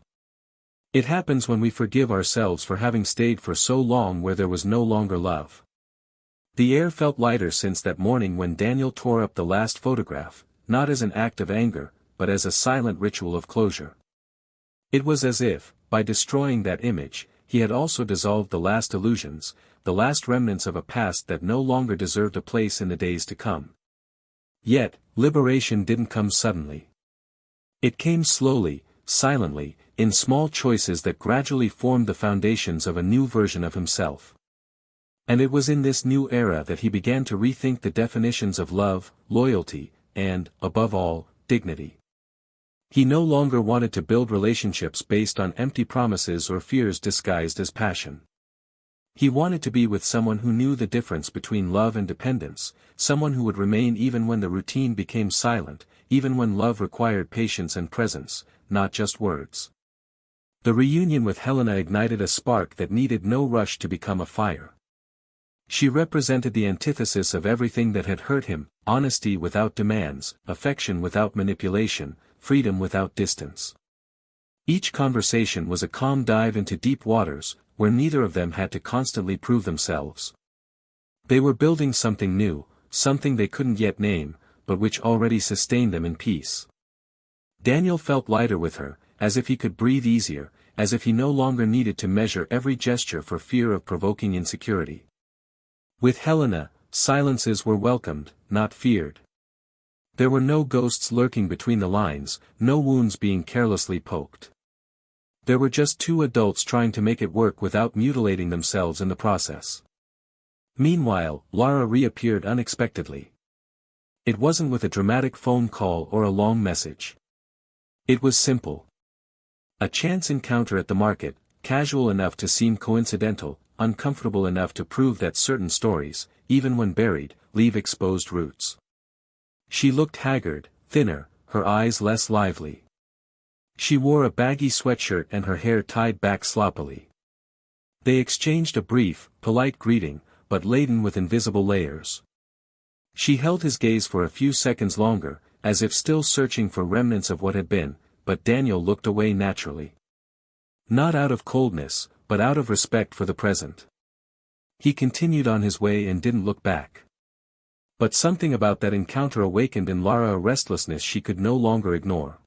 Speaker 1: It happens when we forgive ourselves for having stayed for so long where there was no longer love. The air felt lighter since that morning when Daniel tore up the last photograph, not as an act of anger, but as a silent ritual of closure. It was as if, by destroying that image, he had also dissolved the last illusions, the last remnants of a past that no longer deserved a place in the days to come. Yet, liberation didn't come suddenly. It came slowly, silently, in small choices that gradually formed the foundations of a new version of himself. And it was in this new era that he began to rethink the definitions of love, loyalty, and, above all, dignity. He no longer wanted to build relationships based on empty promises or fears disguised as passion. He wanted to be with someone who knew the difference between love and dependence, someone who would remain even when the routine became silent, even when love required patience and presence, not just words. The reunion with Helena ignited a spark that needed no rush to become a fire. She represented the antithesis of everything that had hurt him: honesty without demands, affection without manipulation, freedom without distance. Each conversation was a calm dive into deep waters, where neither of them had to constantly prove themselves. They were building something new, something they couldn't yet name, but which already sustained them in peace. Daniel felt lighter with her, as if he could breathe easier, as if he no longer needed to measure every gesture for fear of provoking insecurity. With Helena, silences were welcomed, not feared. There were no ghosts lurking between the lines, no wounds being carelessly poked. There were just two adults trying to make it work without mutilating themselves in the process. Meanwhile, Lara reappeared unexpectedly. It wasn't with a dramatic phone call or a long message. It was simple. A chance encounter at the market, casual enough to seem coincidental, uncomfortable enough to prove that certain stories, even when buried, leave exposed roots. She looked haggard, thinner, her eyes less lively. She wore a baggy sweatshirt and her hair tied back sloppily. They exchanged a brief, polite greeting, but laden with invisible layers. She held his gaze for a few seconds longer, as if still searching for remnants of what had been, but Daniel looked away naturally. Not out of coldness, but out of respect for the present. He continued on his way and didn't look back. But something about that encounter awakened in Lara a restlessness she could no longer ignore.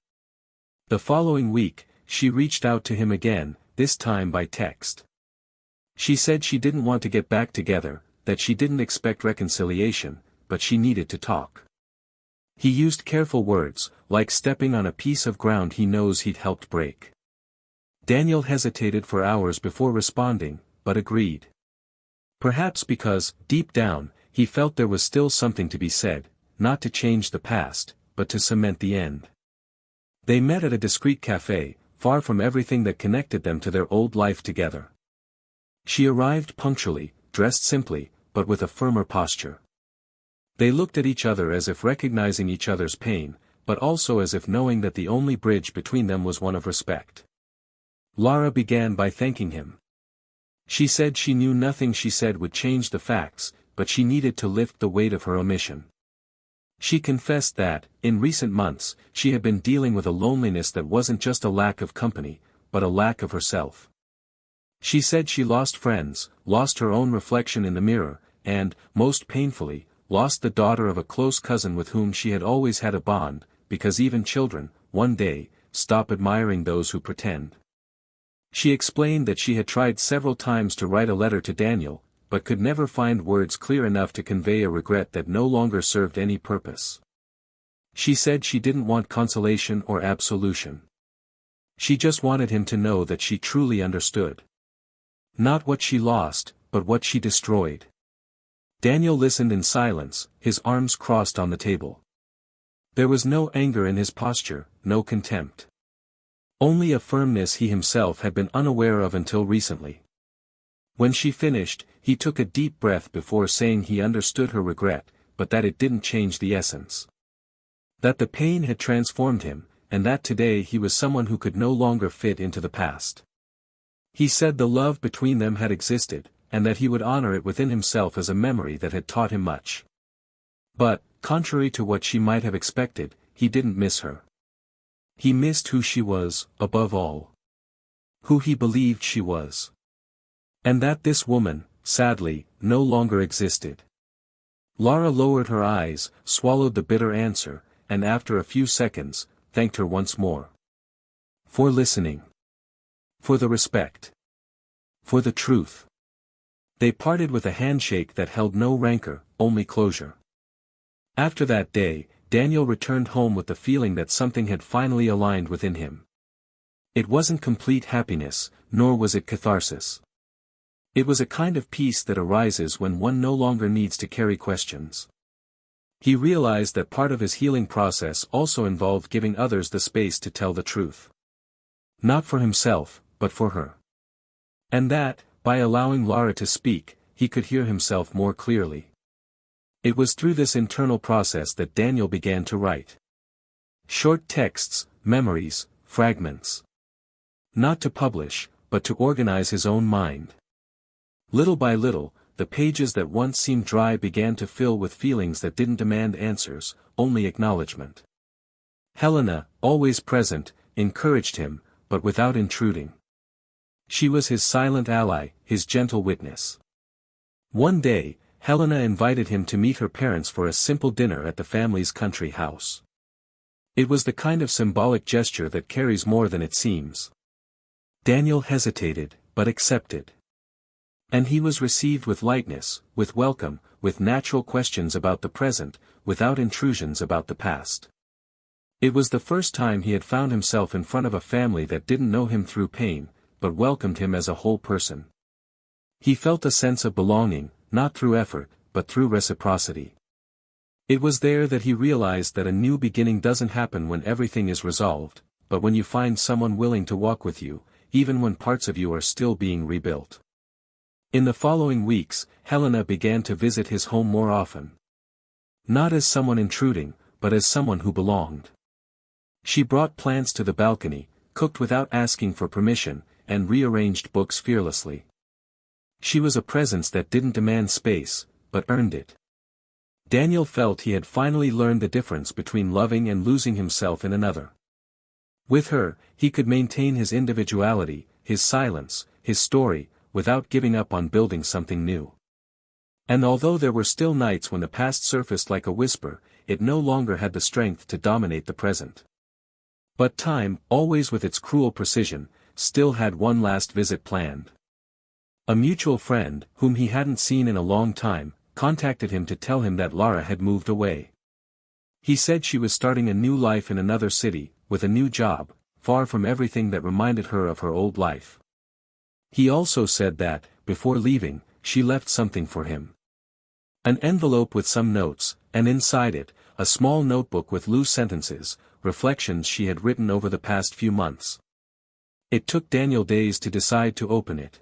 Speaker 1: The following week, she reached out to him again, this time by text. She said she didn't want to get back together, that she didn't expect reconciliation, but she needed to talk. He used careful words, like stepping on a piece of ground he knows he'd helped break. Daniel hesitated for hours before responding, but agreed. Perhaps because, deep down, he felt there was still something to be said, not to change the past, but to cement the end. They met at a discreet cafe, far from everything that connected them to their old life together. She arrived punctually, dressed simply, but with a firmer posture. They looked at each other as if recognizing each other's pain, but also as if knowing that the only bridge between them was one of respect. Lara began by thanking him. She said she knew nothing she said would change the facts, but she needed to lift the weight of her omission. She confessed that, in recent months, she had been dealing with a loneliness that wasn't just a lack of company, but a lack of herself. She said she lost friends, lost her own reflection in the mirror, and, most painfully, lost the daughter of a close cousin with whom she had always had a bond, because even children, one day, stop admiring those who pretend. She explained that she had tried several times to write a letter to Daniel, but could never find words clear enough to convey a regret that no longer served any purpose. She said she didn't want consolation or absolution. She just wanted him to know that she truly understood. Not what she lost, but what she destroyed. Daniel listened in silence, his arms crossed on the table. There was no anger in his posture, no contempt. Only a firmness he himself had been unaware of until recently. When she finished, he took a deep breath before saying he understood her regret, but that it didn't change the essence. That the pain had transformed him, and that today he was someone who could no longer fit into the past. He said the love between them had existed, and that he would honor it within himself as a memory that had taught him much. But, contrary to what she might have expected, he didn't miss her. He missed who she was, above all. Who he believed she was. And that this woman, sadly, no longer existed. Lara lowered her eyes, swallowed the bitter answer, and after a few seconds, thanked her once more. For listening. For the respect. For the truth. They parted with a handshake that held no rancor, only closure. After that day, Daniel returned home with the feeling that something had finally aligned within him. It wasn't complete happiness, nor was it catharsis. It was a kind of peace that arises when one no longer needs to carry questions. He realized that part of his healing process also involved giving others the space to tell the truth. Not for himself, but for her. And that, by allowing Lara to speak, he could hear himself more clearly. It was through this internal process that Daniel began to write. Short texts, memories, fragments. Not to publish, but to organize his own mind. Little by little, the pages that once seemed dry began to fill with feelings that didn't demand answers, only acknowledgement. Helena, always present, encouraged him, but without intruding. She was his silent ally, his gentle witness. One day, Helena invited him to meet her parents for a simple dinner at the family's country house. It was the kind of symbolic gesture that carries more than it seems. Daniel hesitated, but accepted. And he was received with lightness, with welcome, with natural questions about the present, without intrusions about the past. It was the first time he had found himself in front of a family that didn't know him through pain, but welcomed him as a whole person. He felt a sense of belonging, not through effort, but through reciprocity. It was there that he realized that a new beginning doesn't happen when everything is resolved, but when you find someone willing to walk with you, even when parts of you are still being rebuilt. In the following weeks, Helena began to visit his home more often. Not as someone intruding, but as someone who belonged. She brought plants to the balcony, cooked without asking for permission, and rearranged books fearlessly. She was a presence that didn't demand space, but earned it. Daniel felt he had finally learned the difference between loving and losing himself in another. With her, he could maintain his individuality, his silence, his story, without giving up on building something new. And although there were still nights when the past surfaced like a whisper, it no longer had the strength to dominate the present. But time, always with its cruel precision, still had one last visit planned. A mutual friend, whom he hadn't seen in a long time, contacted him to tell him that Lara had moved away. He said she was starting a new life in another city, with a new job, far from everything that reminded her of her old life. He also said that, before leaving, she left something for him. An envelope with some notes, and inside it, a small notebook with loose sentences, reflections she had written over the past few months. It took Daniel days to decide to open it.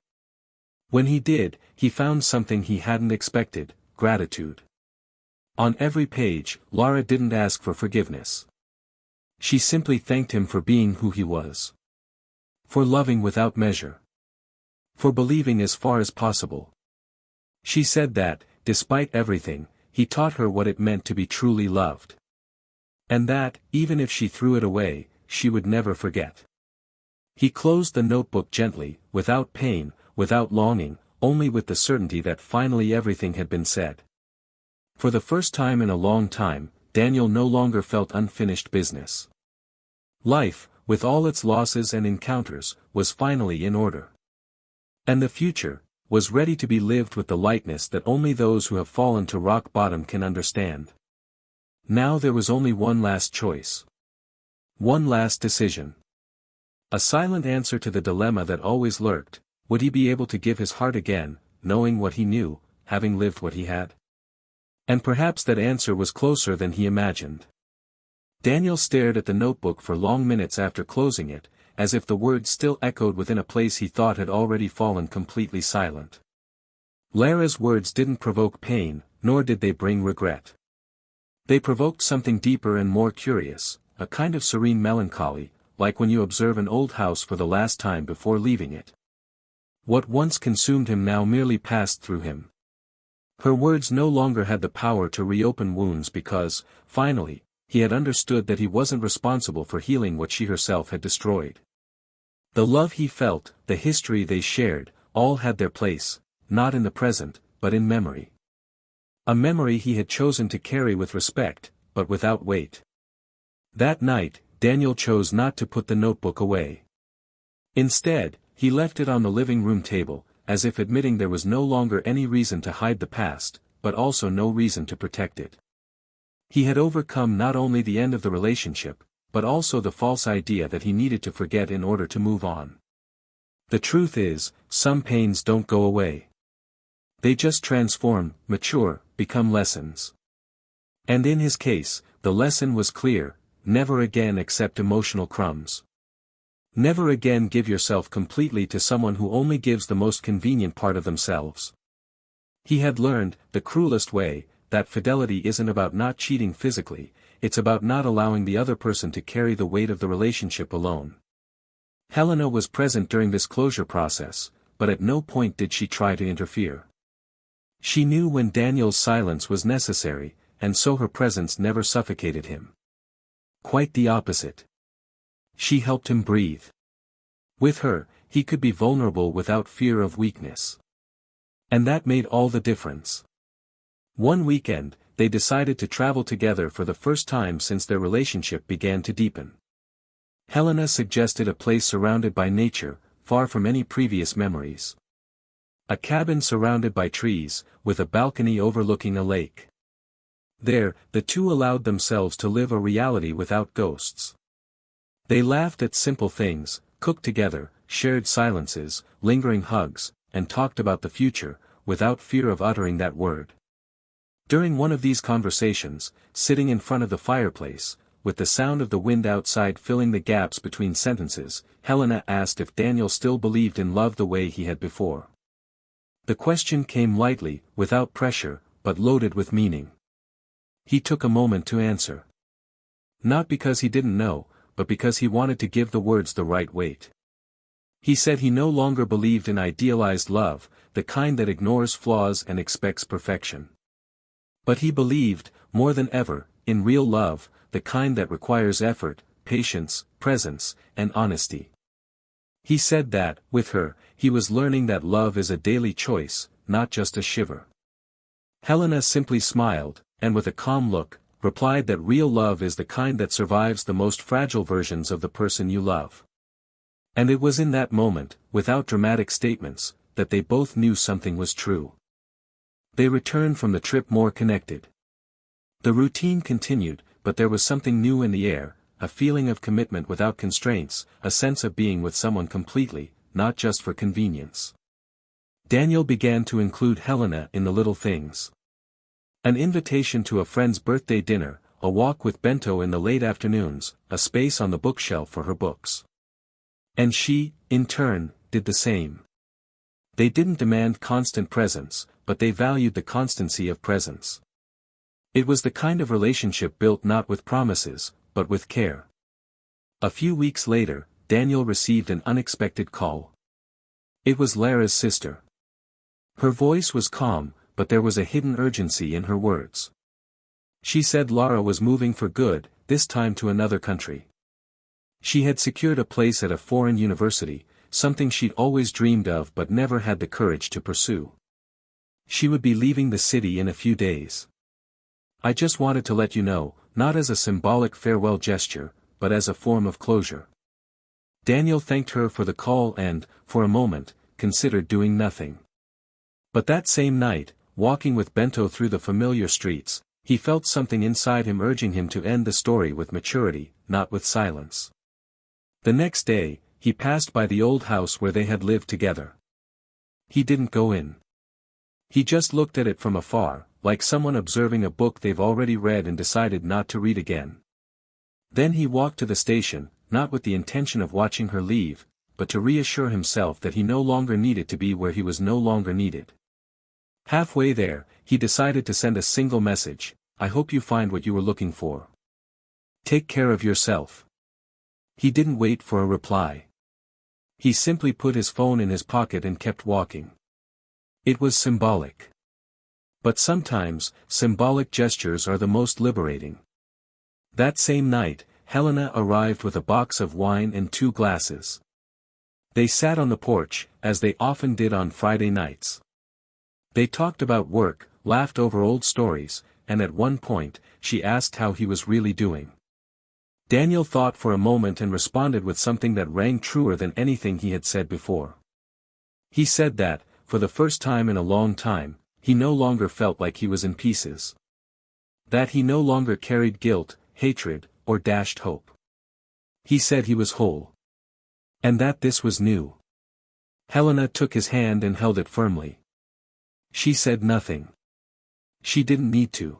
Speaker 1: When he did, he found something he hadn't expected: gratitude. On every page, Lara didn't ask for forgiveness. She simply thanked him for being who he was. For loving without measure. For believing as far as possible. She said that, despite everything, he taught her what it meant to be truly loved. And that, even if she threw it away, she would never forget. He closed the notebook gently, without pain, without longing, only with the certainty that finally everything had been said. For the first time in a long time, Daniel no longer felt unfinished business. Life, with all its losses and encounters, was finally in order. And the future was ready to be lived with the lightness that only those who have fallen to rock bottom can understand. Now there was only one last choice. One last decision. A silent answer to the dilemma that always lurked: would he be able to give his heart again, knowing what he knew, having lived what he had? And perhaps that answer was closer than he imagined. Daniel stared at the notebook for long minutes after closing it, as if the words still echoed within a place he thought had already fallen completely silent. Lara's words didn't provoke pain, nor did they bring regret. They provoked something deeper and more curious, a kind of serene melancholy, like when you observe an old house for the last time before leaving it. What once consumed him now merely passed through him. Her words no longer had the power to reopen wounds because, finally, he had understood that he wasn't responsible for healing what she herself had destroyed. The love he felt, the history they shared, all had their place, not in the present, but in memory. A memory he had chosen to carry with respect, but without weight. That night, Daniel chose not to put the notebook away. Instead, he left it on the living room table, as if admitting there was no longer any reason to hide the past, but also no reason to protect it. He had overcome not only the end of the relationship, but also the false idea that he needed to forget in order to move on. The truth is, some pains don't go away. They just transform, mature, become lessons. And in his case, the lesson was clear: never again accept emotional crumbs. Never again give yourself completely to someone who only gives the most convenient part of themselves. He had learned, the cruelest way, that fidelity isn't about not cheating physically, it's about not allowing the other person to carry the weight of the relationship alone. Helena was present during this closure process, but at no point did she try to interfere. She knew when Daniel's silence was necessary, and so her presence never suffocated him. Quite the opposite. She helped him breathe. With her, he could be vulnerable without fear of weakness. And that made all the difference. One weekend, they decided to travel together for the first time since their relationship began to deepen. Helena suggested a place surrounded by nature, far from any previous memories. A cabin surrounded by trees, with a balcony overlooking a lake. There, the two allowed themselves to live a reality without ghosts. They laughed at simple things, cooked together, shared silences, lingering hugs, and talked about the future, without fear of uttering that word. During one of these conversations, sitting in front of the fireplace, with the sound of the wind outside filling the gaps between sentences, Helena asked if Daniel still believed in love the way he had before. The question came lightly, without pressure, but loaded with meaning. He took a moment to answer. Not because he didn't know, but because he wanted to give the words the right weight. He said he no longer believed in idealized love, the kind that ignores flaws and expects perfection. But he believed, more than ever, in real love, the kind that requires effort, patience, presence, and honesty. He said that, with her, he was learning that love is a daily choice, not just a shiver. Helena simply smiled, and with a calm look, replied that real love is the kind that survives the most fragile versions of the person you love. And it was in that moment, without dramatic statements, that they both knew something was true. They returned from the trip more connected. The routine continued, but there was something new in the air, a feeling of commitment without constraints, a sense of being with someone completely, not just for convenience. Daniel began to include Helena in the little things. An invitation to a friend's birthday dinner, a walk with Bento in the late afternoons, a space on the bookshelf for her books. And she, in turn, did the same. They didn't demand constant presence, but they valued the constancy of presence. It was the kind of relationship built not with promises, but with care. A few weeks later, Daniel received an unexpected call. It was Lara's sister. Her voice was calm, but there was a hidden urgency in her words. She said Lara was moving for good, this time to another country. She had secured a place at a foreign university, something she'd always dreamed of but never had the courage to pursue. She would be leaving the city in a few days. I just wanted to let you know, not as a symbolic farewell gesture, but as a form of closure. Daniel thanked her for the call and, for a moment, considered doing nothing. But that same night, walking with Bento through the familiar streets, he felt something inside him urging him to end the story with maturity, not with silence. The next day, he passed by the old house where they had lived together. He didn't go in. He just looked at it from afar, like someone observing a book they've already read and decided not to read again. Then he walked to the station, not with the intention of watching her leave, but to reassure himself that he no longer needed to be where he was no longer needed. Halfway there, he decided to send a single message: I hope you find what you were looking for. Take care of yourself. He didn't wait for a reply. He simply put his phone in his pocket and kept walking. It was symbolic. But sometimes, symbolic gestures are the most liberating. That same night, Helena arrived with a box of wine and 2 glasses. They sat on the porch, as they often did on Friday nights. They talked about work, laughed over old stories, and at one point, she asked how he was really doing. Daniel thought for a moment and responded with something that rang truer than anything he had said before. He said that, for the first time in a long time, he no longer felt like he was in pieces. That he no longer carried guilt, hatred, or dashed hope. He said he was whole. And that this was new. Helena took his hand and held it firmly. She said nothing. She didn't need to.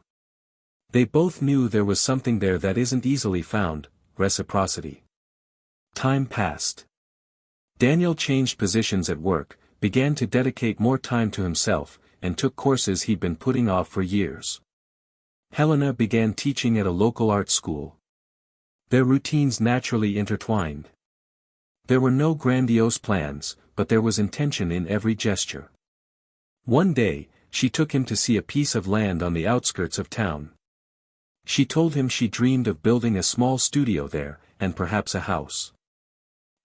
Speaker 1: They both knew there was something there that isn't easily found: reciprocity. Time passed. Daniel changed positions at work, began to dedicate more time to himself, and took courses he'd been putting off for years. Helena began teaching at a local art school. Their routines naturally intertwined. There were no grandiose plans, but there was intention in every gesture. One day, she took him to see a piece of land on the outskirts of town. She told him she dreamed of building a small studio there, and perhaps a house.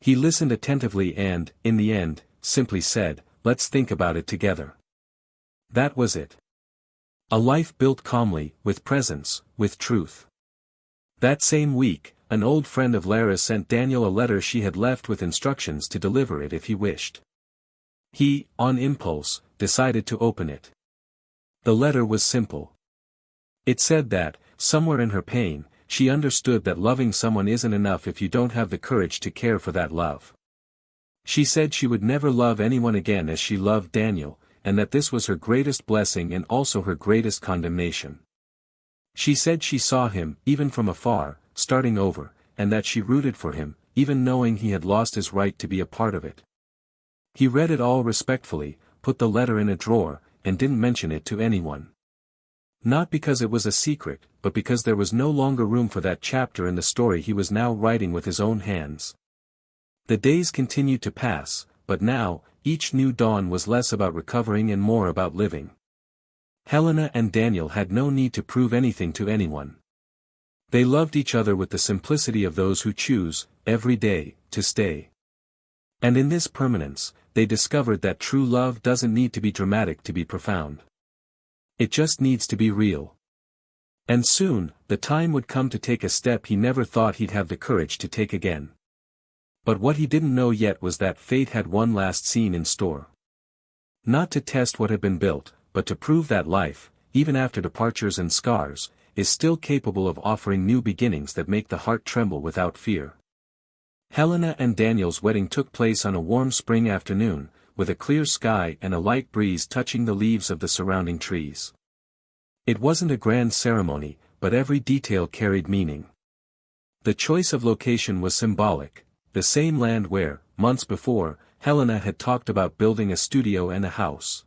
Speaker 1: He listened attentively and, in the end, simply said, "Let's think about it together." That was it. A life built calmly, with presence, with truth. That same week, an old friend of Lara's sent Daniel a letter she had left with instructions to deliver it if he wished. He, on impulse, decided to open it. The letter was simple. It said that, somewhere in her pain, she understood that loving someone isn't enough if you don't have the courage to care for that love. She said she would never love anyone again as she loved Daniel, and that this was her greatest blessing and also her greatest condemnation. She said she saw him, even from afar, starting over, and that she rooted for him, even knowing he had lost his right to be a part of it. He read it all respectfully, put the letter in a drawer, and didn't mention it to anyone. Not because it was a secret, but because there was no longer room for that chapter in the story he was now writing with his own hands. The days continued to pass, but now, each new dawn was less about recovering and more about living. Helena and Daniel had no need to prove anything to anyone. They loved each other with the simplicity of those who choose, every day, to stay. And in this permanence, they discovered that true love doesn't need to be dramatic to be profound. It just needs to be real. And soon, the time would come to take a step he never thought he'd have the courage to take again. But what he didn't know yet was that fate had one last scene in store. Not to test what had been built, but to prove that life, even after departures and scars, is still capable of offering new beginnings that make the heart tremble without fear. Helena and Daniel's wedding took place on a warm spring afternoon, with a clear sky and a light breeze touching the leaves of the surrounding trees. It wasn't a grand ceremony, but every detail carried meaning. The choice of location was symbolic, the same land where, months before, Helena had talked about building a studio and a house.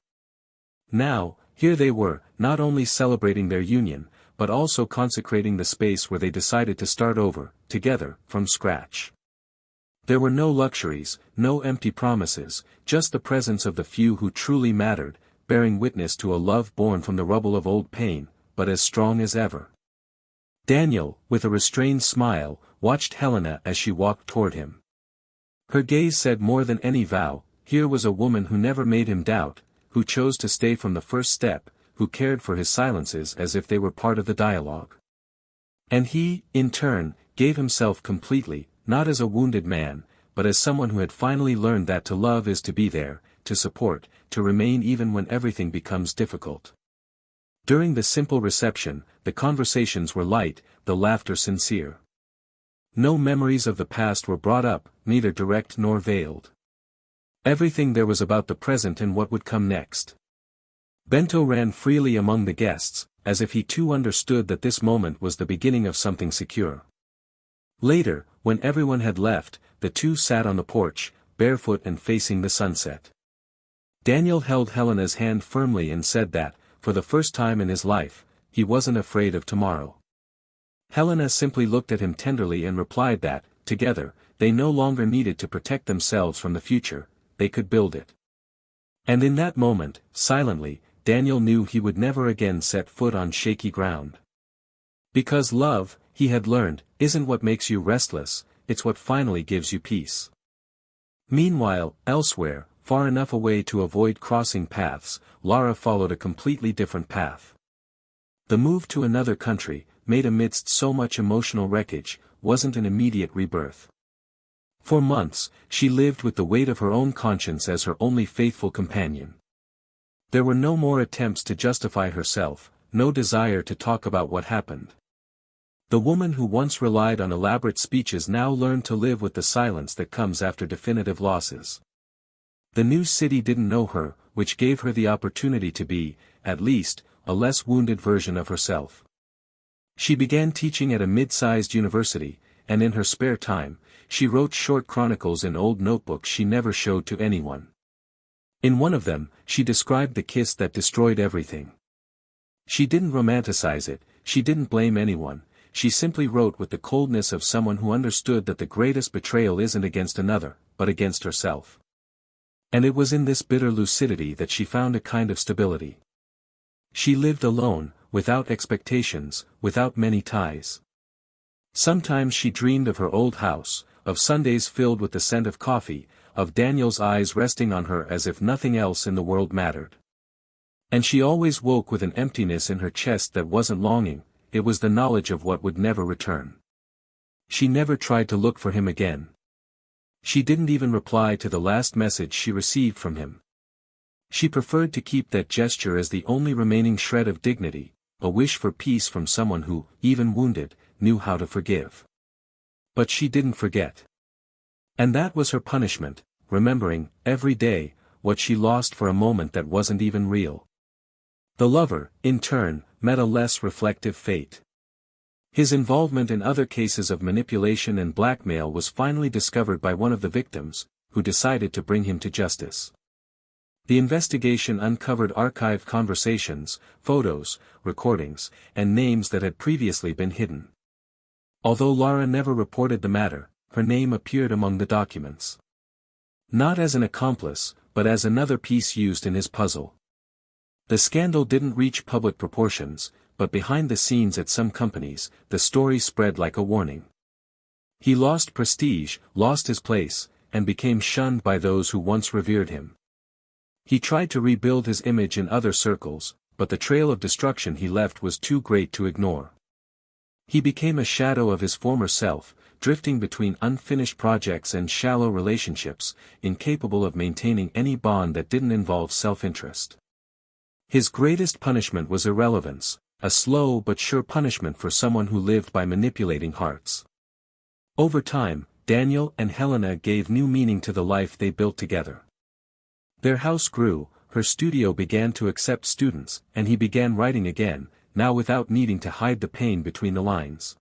Speaker 1: Now, here they were, not only celebrating their union, but also consecrating the space where they decided to start over, together, from scratch. There were no luxuries, no empty promises, just the presence of the few who truly mattered, bearing witness to a love born from the rubble of old pain, but as strong as ever. Daniel, with a restrained smile, watched Helena as she walked toward him. Her gaze said more than any vow, here was a woman who never made him doubt, who chose to stay from the first step, who cared for his silences as if they were part of the dialogue. And he, in turn, gave himself completely, not as a wounded man, but as someone who had finally learned that to love is to be there, to support, to remain even when everything becomes difficult. During the simple reception, the conversations were light, the laughter sincere. No memories of the past were brought up, neither direct nor veiled. Everything there was about the present and what would come next. Bento ran freely among the guests, as if he too understood that this moment was the beginning of something secure. Later, when everyone had left, the two sat on the porch, barefoot and facing the sunset. Daniel held Helena's hand firmly and said that, for the first time in his life, he wasn't afraid of tomorrow. Helena simply looked at him tenderly and replied that, together, they no longer needed to protect themselves from the future, they could build it. And in that moment, silently, Daniel knew he would never again set foot on shaky ground. Because love, he had learned, isn't what makes you restless, it's what finally gives you peace. Meanwhile, elsewhere, far enough away to avoid crossing paths, Lara followed a completely different path. The move to another country, made amidst so much emotional wreckage, wasn't an immediate rebirth. For months, she lived with the weight of her own conscience as her only faithful companion. There were no more attempts to justify herself, no desire to talk about what happened. The woman who once relied on elaborate speeches now learned to live with the silence that comes after definitive losses. The new city didn't know her, which gave her the opportunity to be, at least, a less wounded version of herself. She began teaching at a mid-sized university, and in her spare time, she wrote short chronicles in old notebooks she never showed to anyone. In one of them, she described the kiss that destroyed everything. She didn't romanticize it, she didn't blame anyone, she simply wrote with the coldness of someone who understood that the greatest betrayal isn't against another, but against herself. And it was in this bitter lucidity that she found a kind of stability. She lived alone, without expectations, without many ties. Sometimes she dreamed of her old house, of Sundays filled with the scent of coffee, of Daniel's eyes resting on her as if nothing else in the world mattered. And she always woke with an emptiness in her chest that wasn't longing, it was the knowledge of what would never return. She never tried to look for him again. She didn't even reply to the last message she received from him. She preferred to keep that gesture as the only remaining shred of dignity, a wish for peace from someone who, even wounded, knew how to forgive. But she didn't forget. And that was her punishment, remembering, every day, what she lost for a moment that wasn't even real. The lover, in turn, met a less reflective fate. His involvement in other cases of manipulation and blackmail was finally discovered by one of the victims, who decided to bring him to justice. The investigation uncovered archived conversations, photos, recordings, and names that had previously been hidden. Although Lara never reported the matter, her name appeared among the documents. Not as an accomplice, but as another piece used in his puzzle. The scandal didn't reach public proportions, but behind the scenes at some companies, the story spread like a warning. He lost prestige, lost his place, and became shunned by those who once revered him. He tried to rebuild his image in other circles, but the trail of destruction he left was too great to ignore. He became a shadow of his former self, drifting between unfinished projects and shallow relationships, incapable of maintaining any bond that didn't involve self-interest. His greatest punishment was irrelevance, a slow but sure punishment for someone who lived by manipulating hearts. Over time, Daniel and Helena gave new meaning to the life they built together. Their house grew, her studio began to accept students, and he began writing again, now without needing to hide the pain between the lines.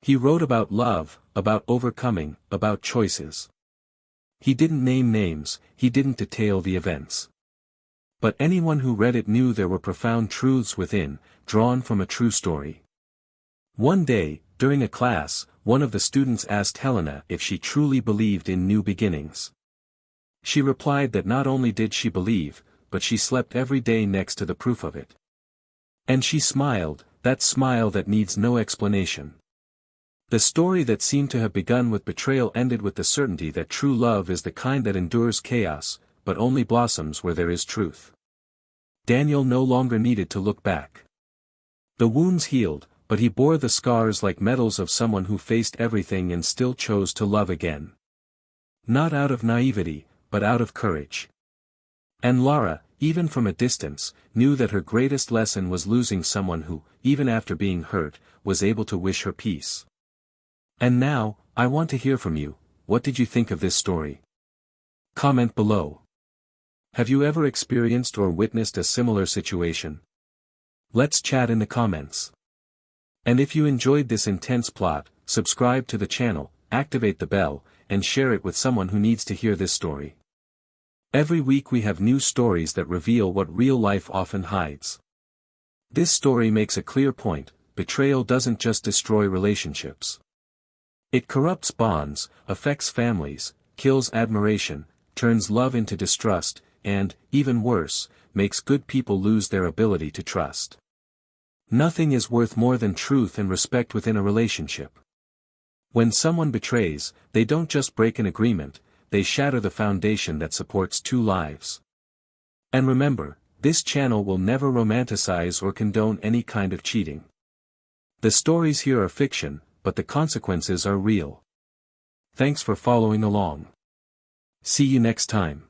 Speaker 1: He wrote about love, about overcoming, about choices. He didn't name names, he didn't detail the events. But anyone who read it knew there were profound truths within, drawn from a true story. One day, during a class, one of the students asked Helena if she truly believed in new beginnings. She replied that not only did she believe, but she slept every day next to the proof of it. And she smiled, that smile that needs no explanation. The story that seemed to have begun with betrayal ended with the certainty that true love is the kind that endures chaos, but only blossoms where there is truth. Daniel no longer needed to look back. The wounds healed, but he bore the scars like medals of someone who faced everything and still chose to love again. Not out of naivety, but out of courage. And Lara, even from a distance, knew that her greatest lesson was losing someone who, even after being hurt, was able to wish her peace. And now, I want to hear from you. What did you think of this story? Comment below. Have you ever experienced or witnessed a similar situation? Let's chat in the comments. And if you enjoyed this intense plot, subscribe to the channel, activate the bell, and share it with someone who needs to hear this story. Every week we have new stories that reveal what real life often hides. This story makes a clear point: betrayal doesn't just destroy relationships. It corrupts bonds, affects families, kills admiration, turns love into distrust, and, even worse, makes good people lose their ability to trust. Nothing is worth more than truth and respect within a relationship. When someone betrays, they don't just break an agreement, they shatter the foundation that supports two lives. And remember, this channel will never romanticize or condone any kind of cheating. The stories here are fiction, but the consequences are real. Thanks for following along. See you next time.